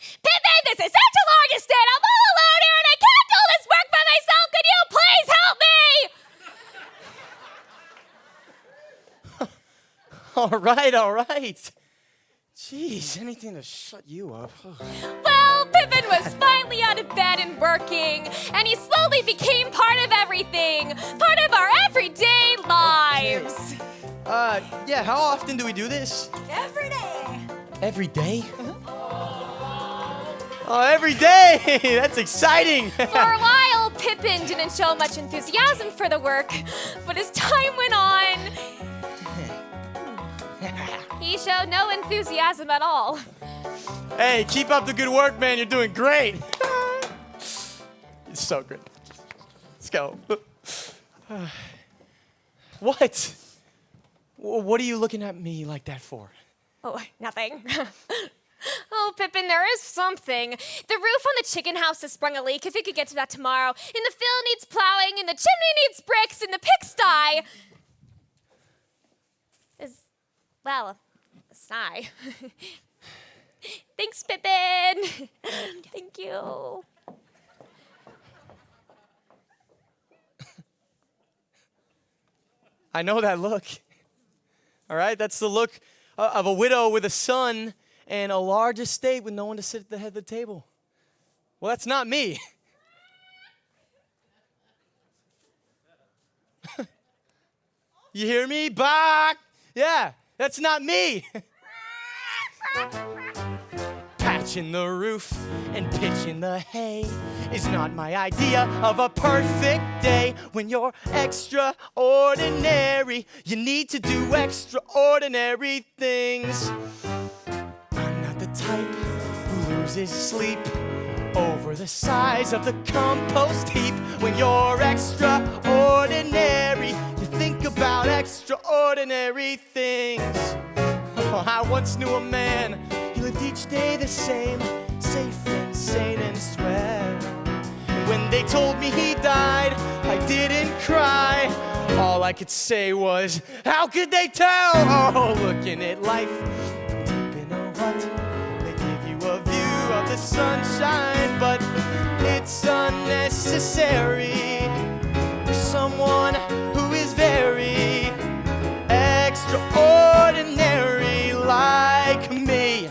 Pippin, this is such a large estate. I'm all alone here and I can't do this work by myself. Could you please help me? All right. Jeez, anything to shut you up. Well, Pippin was finally out of bed and working, and he slowly became part of everything, part of our everyday lives. Yeah, how often do we do this? Every day. Every day? Oh, every day! That's exciting! For a while, Pippin didn't show much enthusiasm for the work, but as time went on, he showed no enthusiasm at all. Hey, keep up the good work, man. You're doing great. It's so good. Let's go. What? What are you looking at me like that for? Oh, nothing. Oh, Pippin, there is something. The roof on the chicken house has sprung a leak. If we could get to that tomorrow. And the field needs plowing, and the chimney needs bricks, and the pigsty is, well, a sty. Thanks, Pippin. Thank you. I know that look. All right, that's the look of a widow with a son and a large estate with no one to sit at the head of the table. Well, that's not me. You hear me? Bark! Yeah, that's not me. Patching the roof and pitching the hay is not my idea of a perfect day. When you're extraordinary, you need to do extraordinary things. I'm not the type who loses sleep over the size of the compost heap. When you're extraordinary, you think about extraordinary things. Oh, I once knew a man, he lived each day the same, safe and sane and swear. And when they told me he died, I didn't cry. All I could say was, how could they tell? Oh, looking at life deep in a hut, they give you a view of the sunshine, but it's unnecessary for someone who is very extraordinary like me.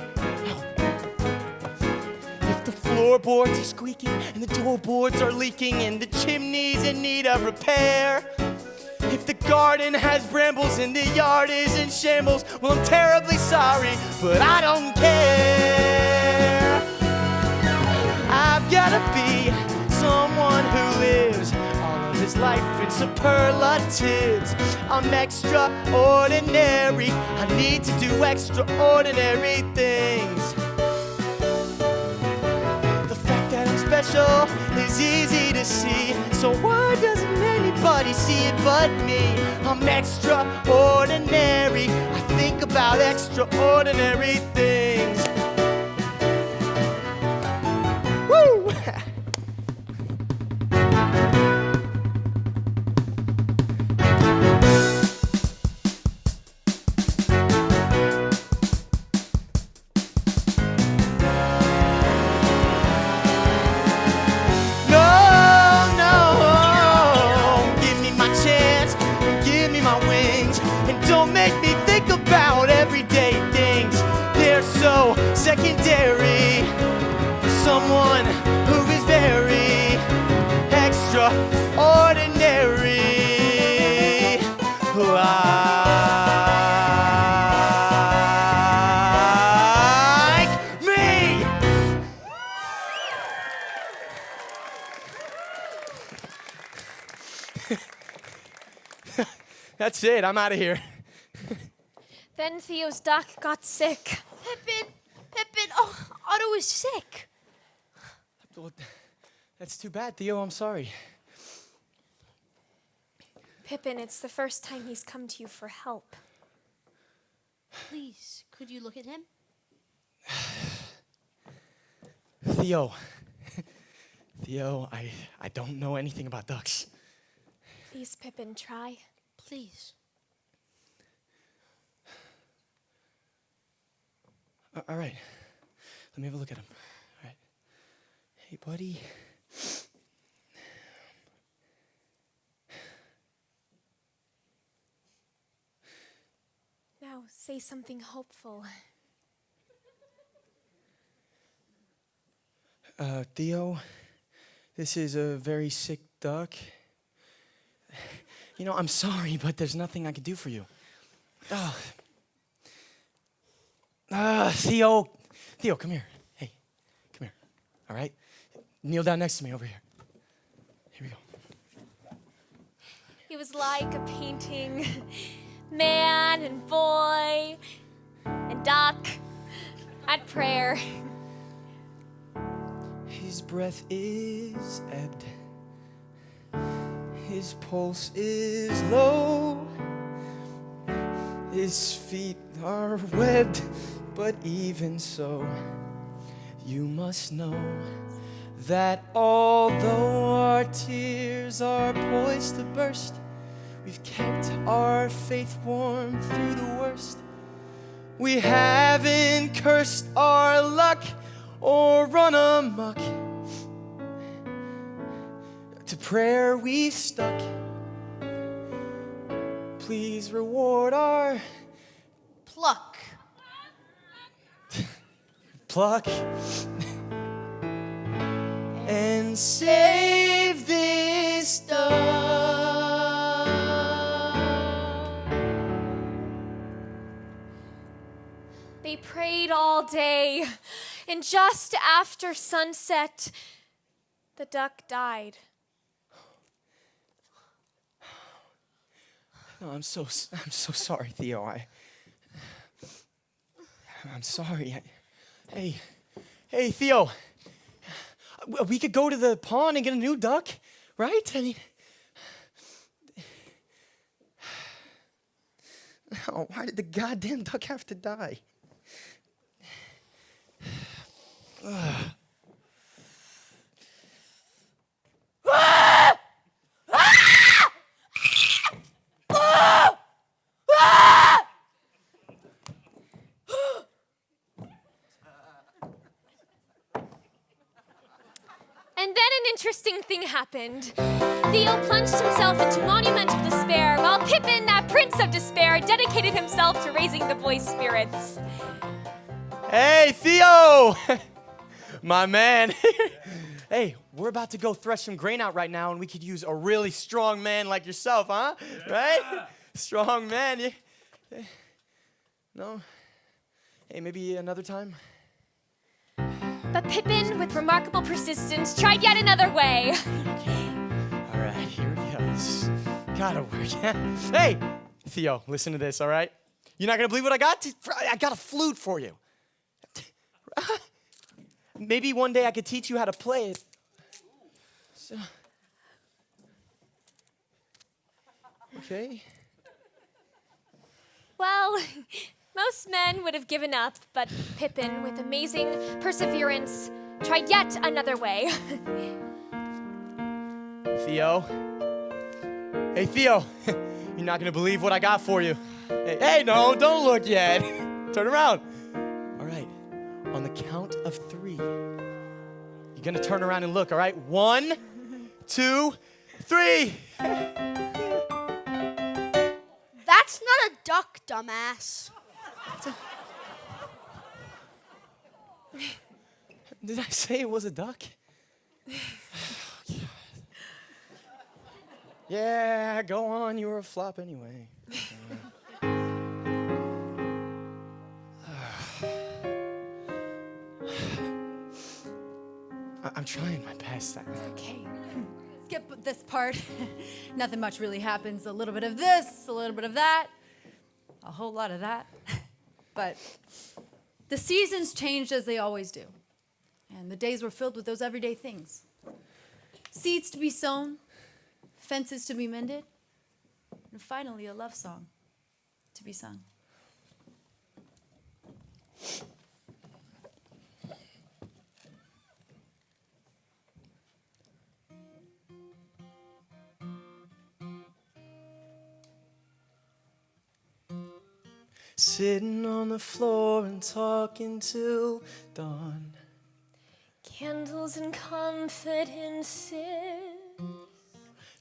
floorboards are squeaking, and the doorboards are leaking, and the chimney's in need of repair. If the garden has brambles and the yard is in shambles, well, I'm terribly sorry, but I don't care. I've gotta be someone who lives all of his life in superlatives. I'm extraordinary. I need to do extraordinary things. The fact that I'm special is easy to see, so why doesn't anybody see it but me? I'm extraordinary. I think about extraordinary things. Woo! Secondary for someone who is very extraordinary like me. That's it, I'm out of here. Then Theo's duck got sick. Pippin, oh, Otto is sick. Well, that's too bad, Theo. I'm sorry. Pippin, it's the first time he's come to you for help. Please, could you look at him? Theo. Theo, I don't know anything about ducks. Please, Pippin, try. Please. All right. Let me have a look at him. All right. Hey, buddy. Now, say something hopeful. Theo, this is a very sick duck. You know, I'm sorry, but there's nothing I can do for you. Theo, come here. Hey, come here. All right? Kneel down next to me over here. Here we go. He was like a painting, man and boy and duck at prayer. His breath is ebbed. His pulse is low. His feet are webbed, but even so, you must know that although our tears are poised to burst, we've kept our faith warm through the worst. We haven't cursed our luck or run amok. To prayer we've stuck. Please reward our Pluck. pluck and save this duck. They prayed all day, and just after sunset, the duck died. No, I'm so sorry, Theo. I'm sorry. Hey, Theo. We could go to the pond and get a new duck, right? I mean, oh, why did the goddamn duck have to die? And then an interesting thing happened. Theo plunged himself into monumental despair, while Pippin, that prince of despair, dedicated himself to raising the boy's spirits. Hey, Theo! My man. Hey, we're about to go thresh some grain out right now, and we could use a really strong man like yourself, huh? Yeah. Right? Strong man. No? Hey, maybe another time? But Pippin, with remarkable persistence, tried yet another way. All right, here it goes. Gotta work. Hey, Theo, listen to this, all right? You're not gonna believe what I got? I got a flute for you. Maybe one day I could teach you how to play it. So. Okay. Well, most men would have given up, but Pippin, with amazing perseverance, tried yet another way. Theo. Hey, Theo. You're not gonna believe what I got for you. Hey, no, don't look yet. Turn around. All right, on the count of 3, you're gonna turn around and look, all right? 1, 2, 3. That's not a duck, dumbass. Did I say it was a duck? Yeah, go on. You were a flop anyway. I'm trying my best. Okay. Skip this part. Nothing much really happens. A little bit of this, a little bit of that, a whole lot of that. But the seasons changed as they always do. And the days were filled with those everyday things. Seeds to be sown, fences to be mended, and finally a love song to be sung. Sitting on the floor and talking till dawn. Candles and confidences,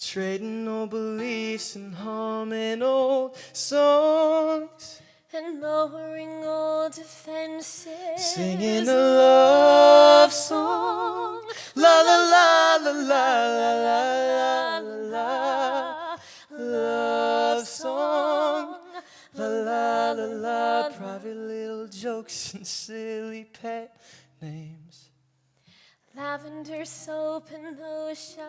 trading old beliefs and humming old songs, and lowering all defenses, singing a love song. La la la la la la la la la. Love song. La la la la. Private little jokes and silly pet names. Lavender soap and lotion,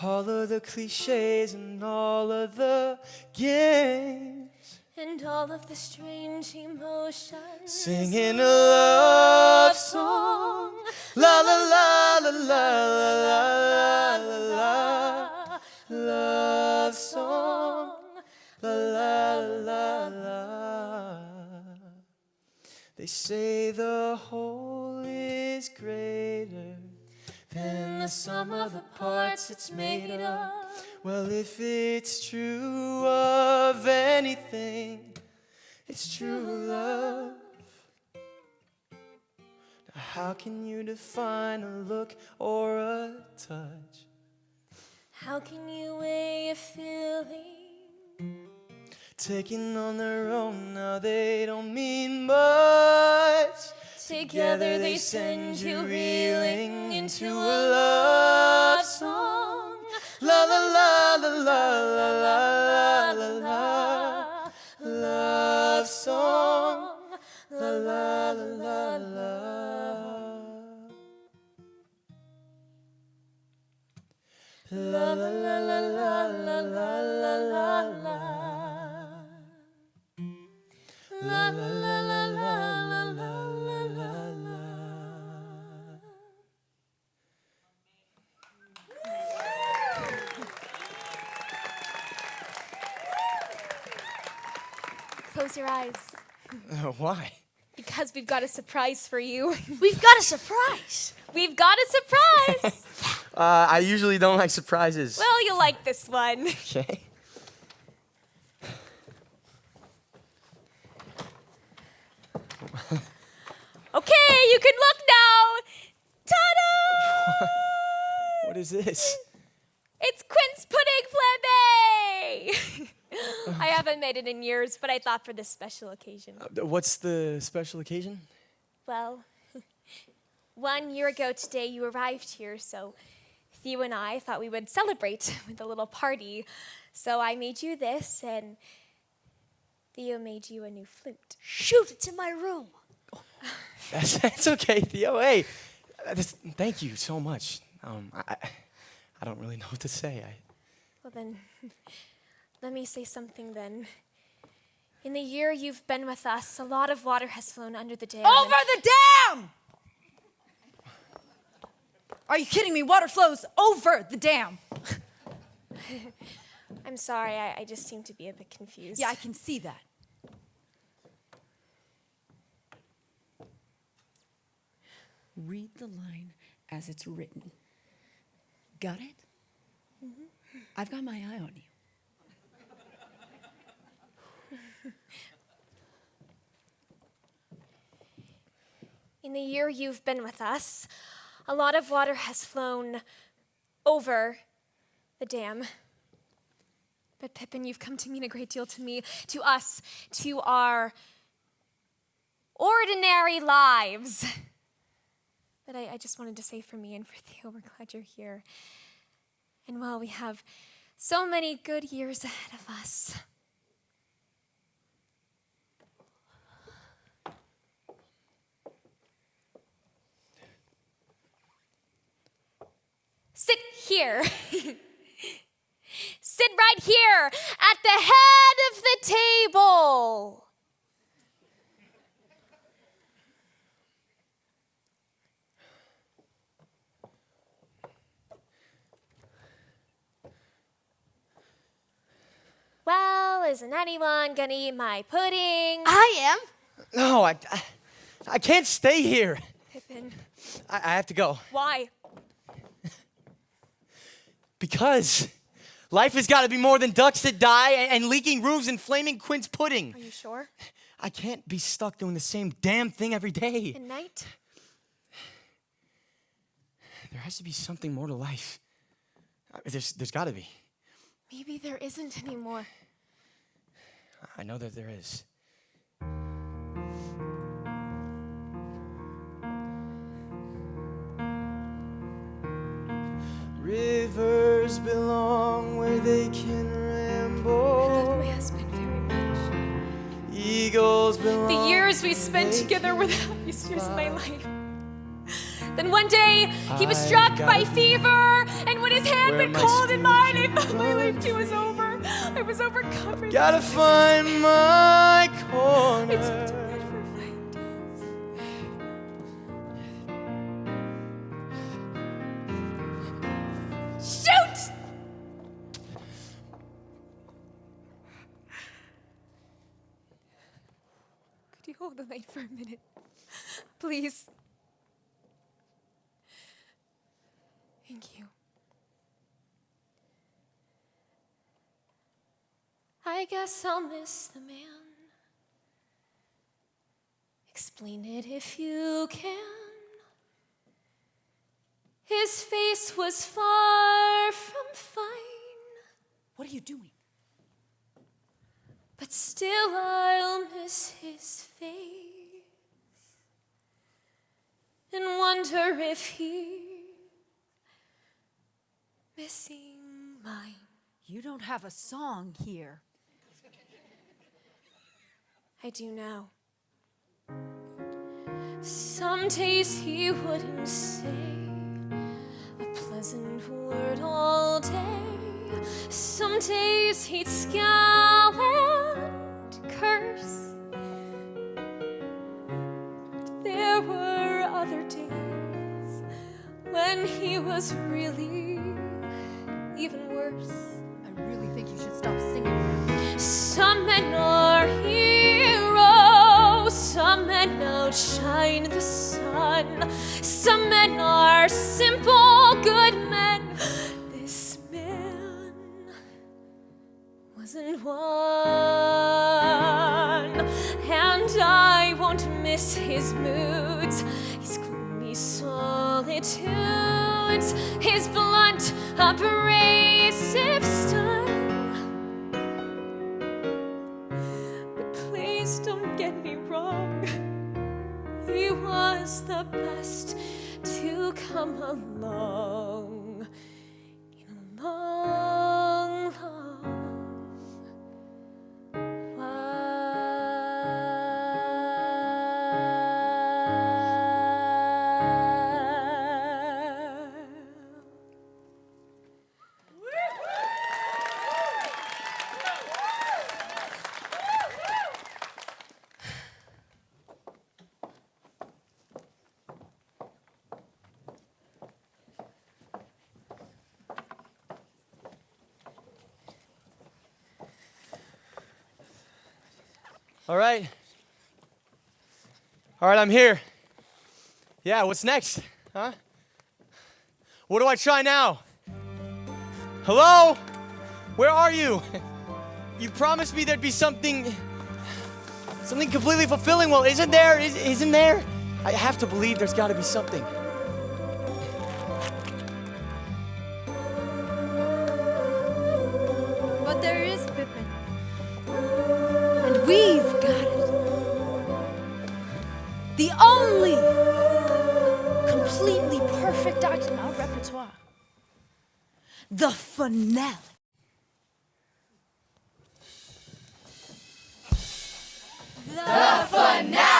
all of the cliches and all of the games, and all of the strange emotions, singing a love song. La la la la la la la la. Love song. La la la la. They say the whole is greater than the sum of the parts it's made of. Well, if it's true of anything, it's true love. Now, how can you define a look or a touch? How can you weigh a feeling? Taking on their own, now they don't mean much. Together they send you reeling into a love song. La la la la la la la la la. Love song. La la la la la. La la la la la la la la la. La la la la la la la la la. Close your eyes. Why? Because we've got a surprise for you. We've got a surprise. We've got a surprise. I usually don't like surprises. Well, you'll like this one. Okay. Okay, you can look now. Ta-da! What is this? It's quince pudding flambé. I haven't made it in years, but I thought for this special occasion. What's the special occasion? Well, 1 year ago today, you arrived here, so Theo and I thought we would celebrate with a little party. So I made you this, and Theo made you a new flute. Shoot, it's in my room. That's okay, Theo. Hey, thank you so much. I don't really know what to say. Well then, let me say something then. In the year you've been with us, a lot of water has flown under the dam. Over the dam! Are you kidding me? Water flows over the dam. I'm sorry, I just seem to be a bit confused. Yeah, I can see that. Read the line as it's written. Got it? Mm-hmm. I've got my eye on you. In the year you've been with us, a lot of water has flown over the dam. But Pippin, you've come to mean a great deal to me, to us, to our ordinary lives. But I just wanted to say for me and for Theo, we're glad you're here. And while we have so many good years ahead of us, sit here. Sit right here at the head of the table. Well, isn't anyone gonna eat my pudding? I am. No, I can't stay here. Pippin. I have to go. Why? Because life has got to be more than ducks that die and leaking roofs and flaming quince pudding. Are you sure? I can't be stuck doing the same damn thing every day. At night? There has to be something more to life. There's got to be. Maybe there isn't anymore. I know that there is. Rivers belong where they can I love ramble. my husband very much. Eagles belong. The years we spent together were the happiest years of my life. Then one day, he was struck by fever, and when his hand Where went my cold in mine, I spirit thought my life too was over. I was overcome. Gotta find my I took to corner. bed for 5 days. Shoot! Could you hold the light for a minute? Please. Thank you. I guess I'll miss the man. Explain it if you can. His face was far from fine, What are you doing? but still I'll miss his face and wonder if he's missing mine. You don't have a song here. I do now. Some days he wouldn't say a pleasant word all day. Some days he'd scowl and curse. But there were other days when he was really even worse. I really think you should stop singing. Some men are heroes, some men outshine the sun, some men are simple, good men. This man wasn't one, and I won't miss his moods, his gloomy solitudes, his blunt, abrasive style. Please don't get me wrong. He was the best come along in a long, long All right. All right, I'm here. Yeah, what's next? Huh? What do I try now? Hello? Where are you? You promised me there'd be something completely fulfilling. Well, isn't there? Isn't there? I have to believe there's got to be something. But there is, Pippin. And we've got it. The only completely perfect act in our repertoire. The finale. The finale!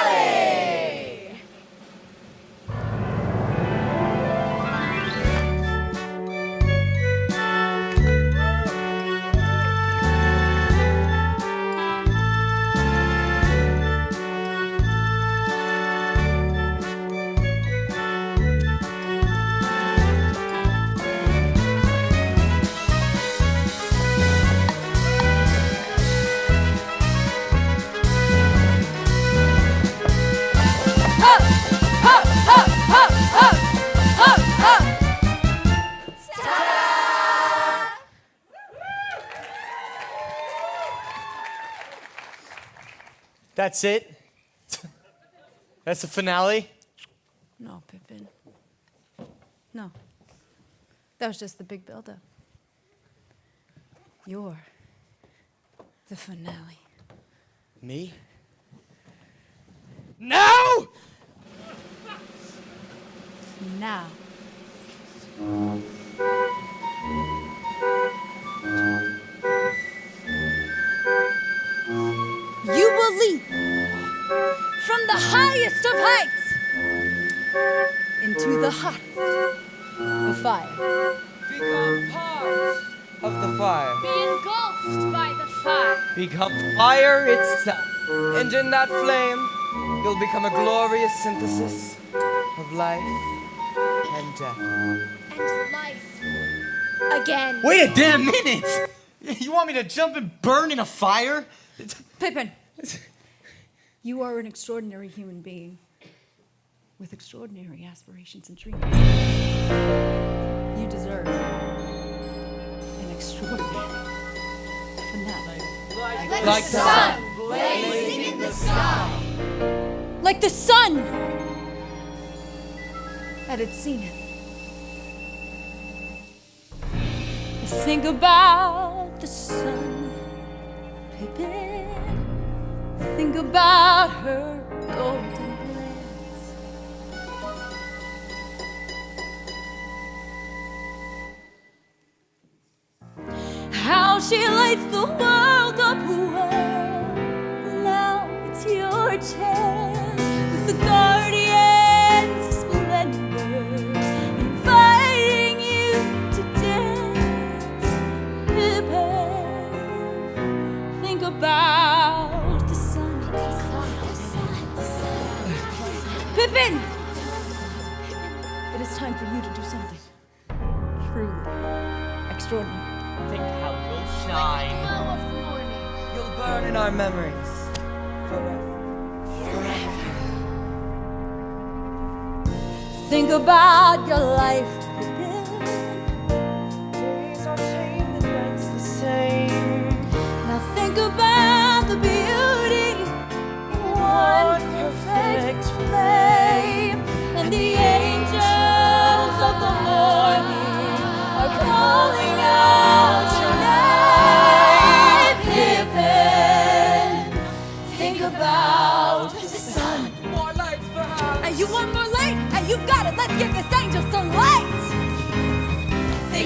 That's it? That's the finale? No, Pippin. No. That was just the big buildup. You're the finale. Me? No! Now. You will leap from the highest of heights into the hottest of fire. Become part of the fire. Be engulfed by the fire. Become fire itself. And in that flame, you'll become a glorious synthesis of life and death. And life again. Wait a damn minute! You want me to jump and burn in a fire? Pippin, you are an extraordinary human being with extraordinary aspirations and dreams. You deserve an extraordinary finale. Like the sun blazing in the sky. Like the sun at its zenith. Think about the sun, Pippin. Think about her golden glance. How she lights the world up well. Now it's your chance with the guardians of splendor, inviting you to dance. Pippin, think about the sun. Pippin! It is time for you to do something truly extraordinary. Think how you'll shine. Glow of the morning. You'll burn in our memories forever. Think about your life, Pippin. Days are changed and nights the same. Now think about the beauty in one perfect flame. And the angels of the morning are calling out your name, Pippin. Think about the sun. More lights perhaps. And you want more light? And you've got it. Let's give this angel some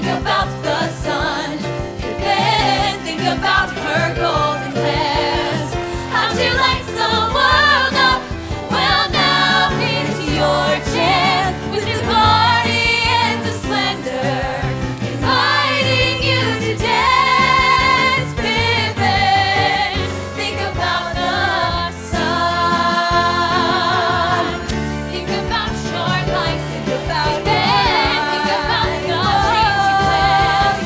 think about the sun. Pippin, think about her golden plans. How she lights the world up. Well, now is your chance with your guardians of splendor, inviting you to dance. Pippin, think about the sun. Think about your life. Think about it. Think about the dreams you planned.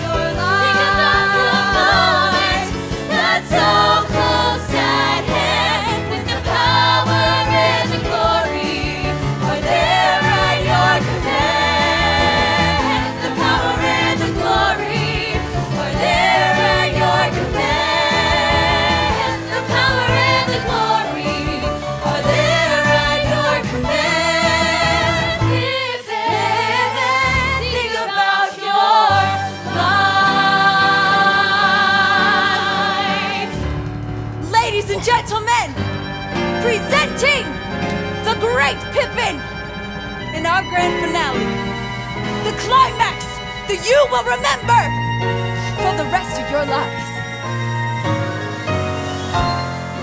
Think about the moment that's so close at hand. With the power and the glory are there at your command. The power and the glory are there at your command. The power and the glory are there at your command. Pippin, think about your life. Ladies and gentlemen, presenting the great Pippin in our grand finale. The climax that you will remember for the rest of your lives.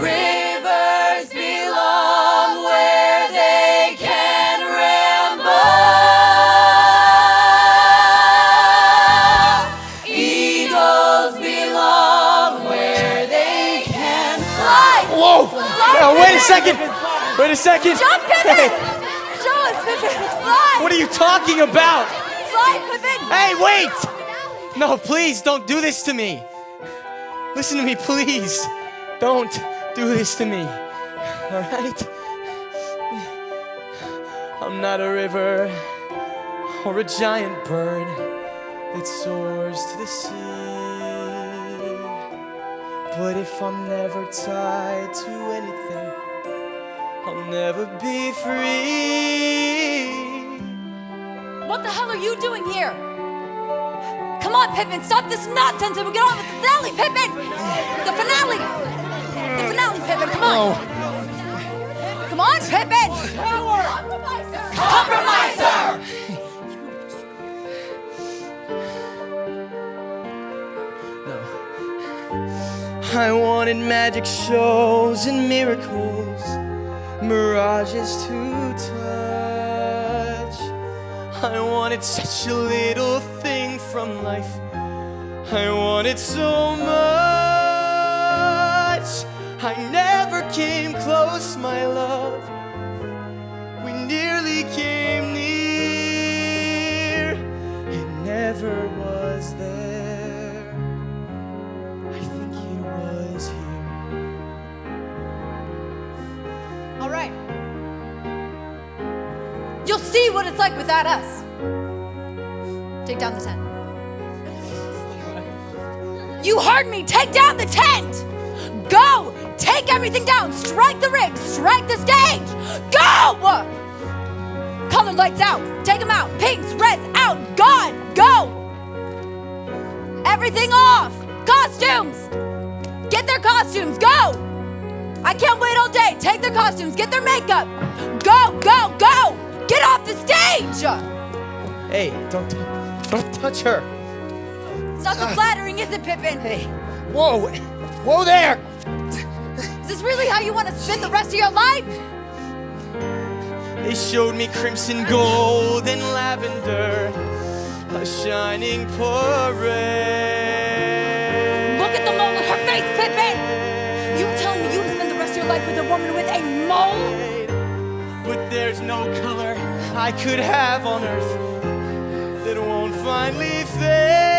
Rivers belong where they can ramble. Eagles belong where they can fly. Whoa! Now, wait a second! Wait a second! Jump, Pippin! Hey, Show us, Pippin! Fly! what are you talking about? Fly, Pippin! Hey, wait! No, please, don't do this to me. Listen to me, please. Don't do this to me. All right? I'm not a river or a giant bird that soars to the sea. But if I'm never tied to anything, I'll never be free. What the hell are you doing here? Come on, Pippin, stop this nonsense and we'll get on with the finale, Pippin! The finale! The finale, Pippin, come on! Come on, Pippin! Compromiser! I wanted magic shows and miracles, mirages to touch. I wanted such a little thing from life. I wanted so much. I never came close, my love. We nearly came near. It never was there. I think it was here. All right. You'll see what it's like without us. Take down the tent. You heard me! Take down the tent! Go! Take everything down! Strike the rig! Strike the stage! Go! Colored lights out! Take them out! Pinks, reds, out! Gone! Go! Everything off! Costumes! Get their costumes! Go! I can't wait all day! Take their costumes! Get their makeup! Go! Go! Go! Get off the stage! Hey, don't touch her. It's not so flattering, is it, Pippin? Hey, whoa, whoa there. Is this really how you want to spend the rest of your life? They showed me crimson, gold, and lavender, a shining parade. Look at the mole on her face, Pippin! You telling me you would spend the rest of your life with a woman with a mole? But there's no color I could have on earth that won't finally fade.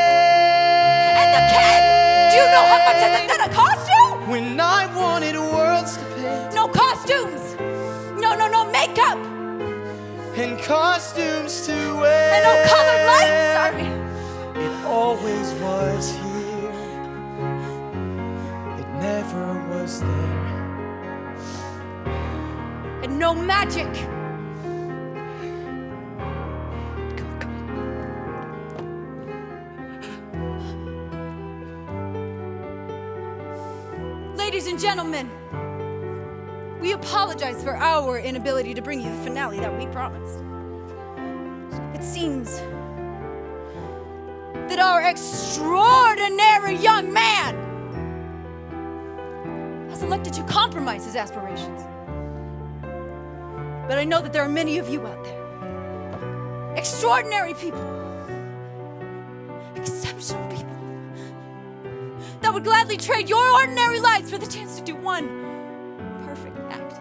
And the kid! Do you know how much is in a costume? When I wanted worlds to paint. No costumes! No makeup! And costumes to wear. And no colored lights! It always was here. It never was there. And no magic! Ladies and gentlemen, we apologize for our inability to bring you the finale that we promised. It seems that extraordinary young man has elected to compromise his aspirations. But I know that there are many of you out there, extraordinary people, exceptional people, that would gladly trade your ordinary lives for the chance to do one perfect act.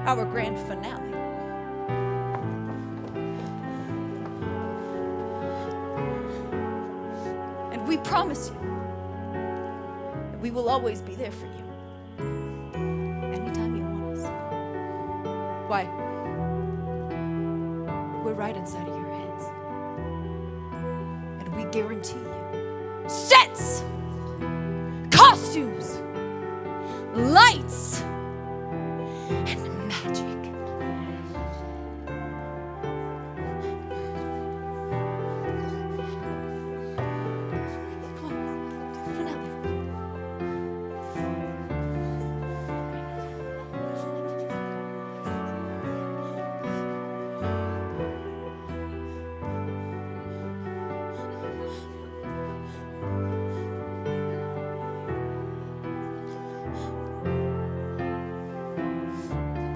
Our grand finale. And we promise you that we will always be there for you. Anytime you want us. Why? We're right inside of your heads. And we guarantee you sets, costumes, lights, and magic. Come on, do the finale.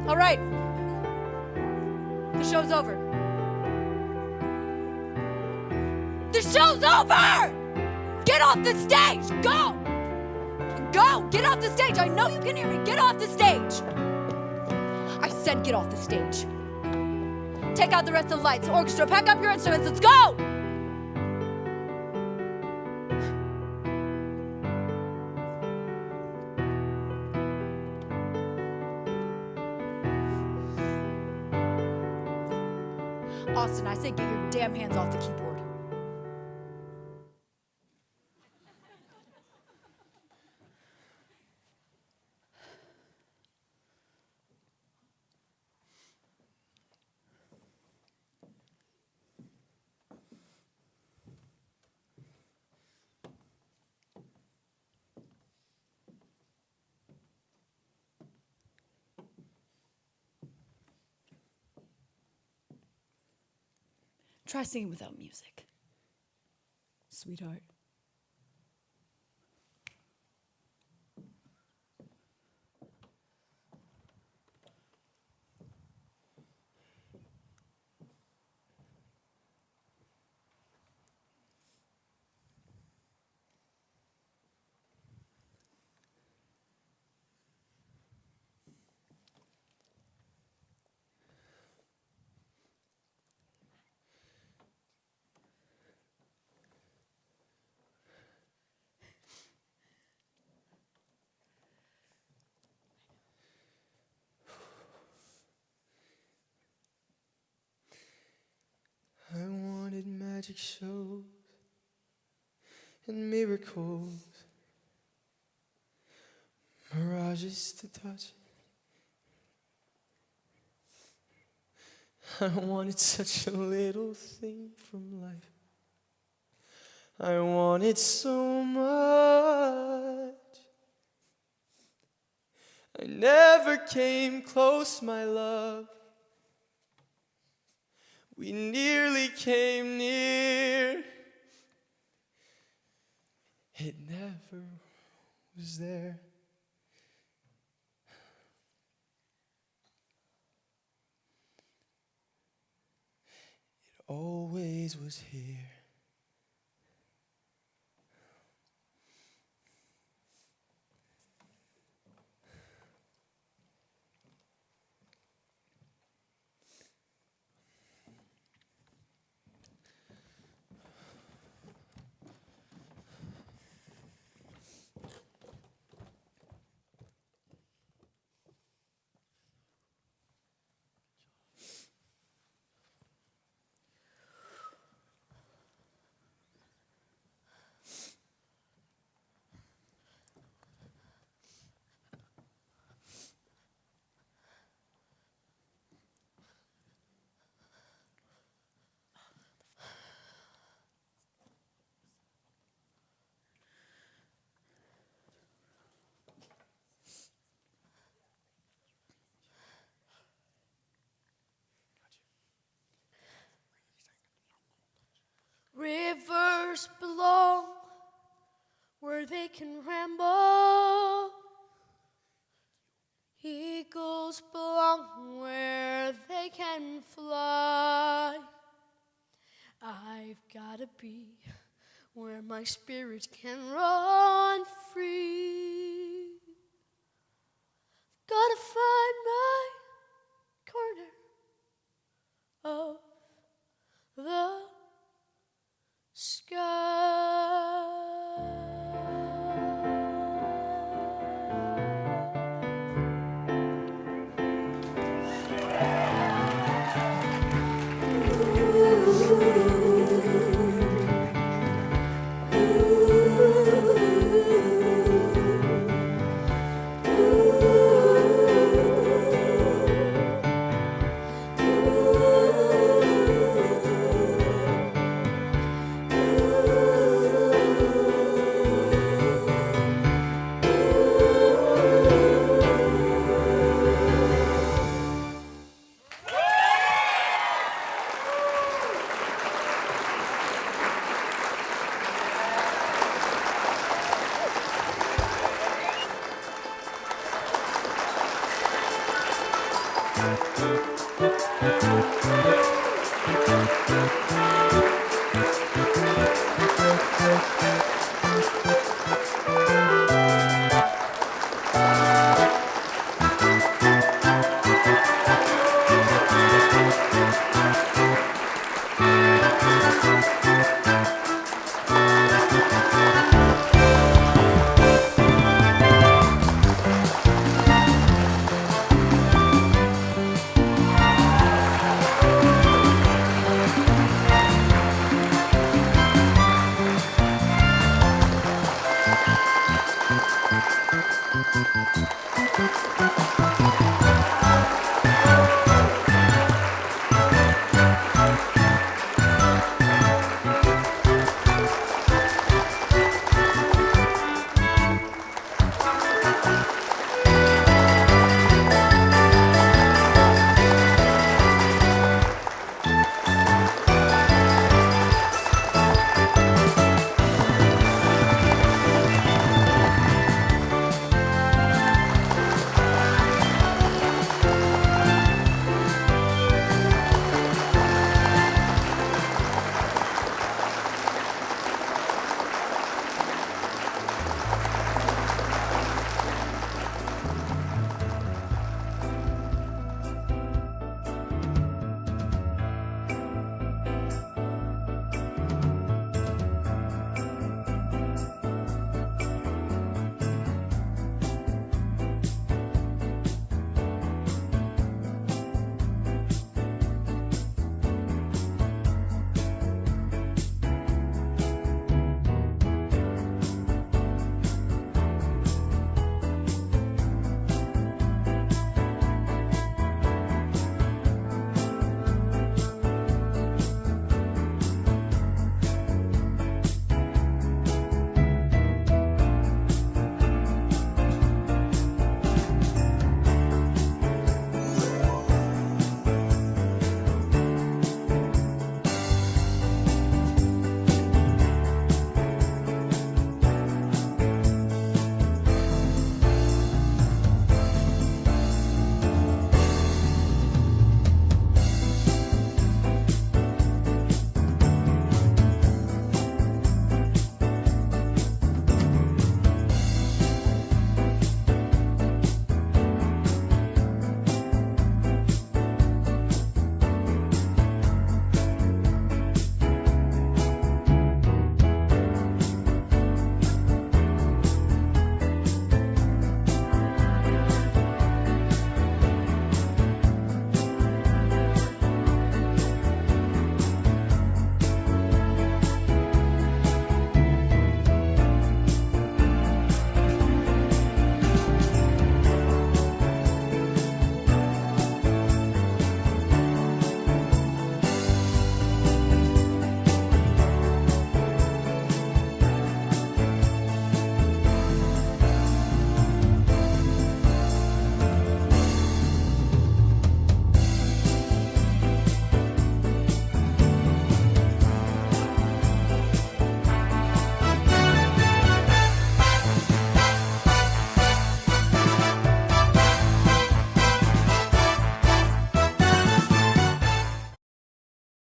All right. The show's over. The show's over! Get off the stage! Go! Go! Get off the stage! I know you can hear me. Get off the stage! I said get off the stage. Take out the rest of the lights. Orchestra, pack up your instruments. Let's go! Austin, I say get your damn hands off the keyboard. Try singing without music, sweetheart. I wanted magic shows and miracles, mirages to touch. I wanted such a little thing from life. I wanted so much. I never came close, my love. We nearly came near. It never was there. It always was here. can ramble. Eagles belong where they can fly. I've gotta be where my spirit can run free. Gotta find my corner of the sky. Thank you.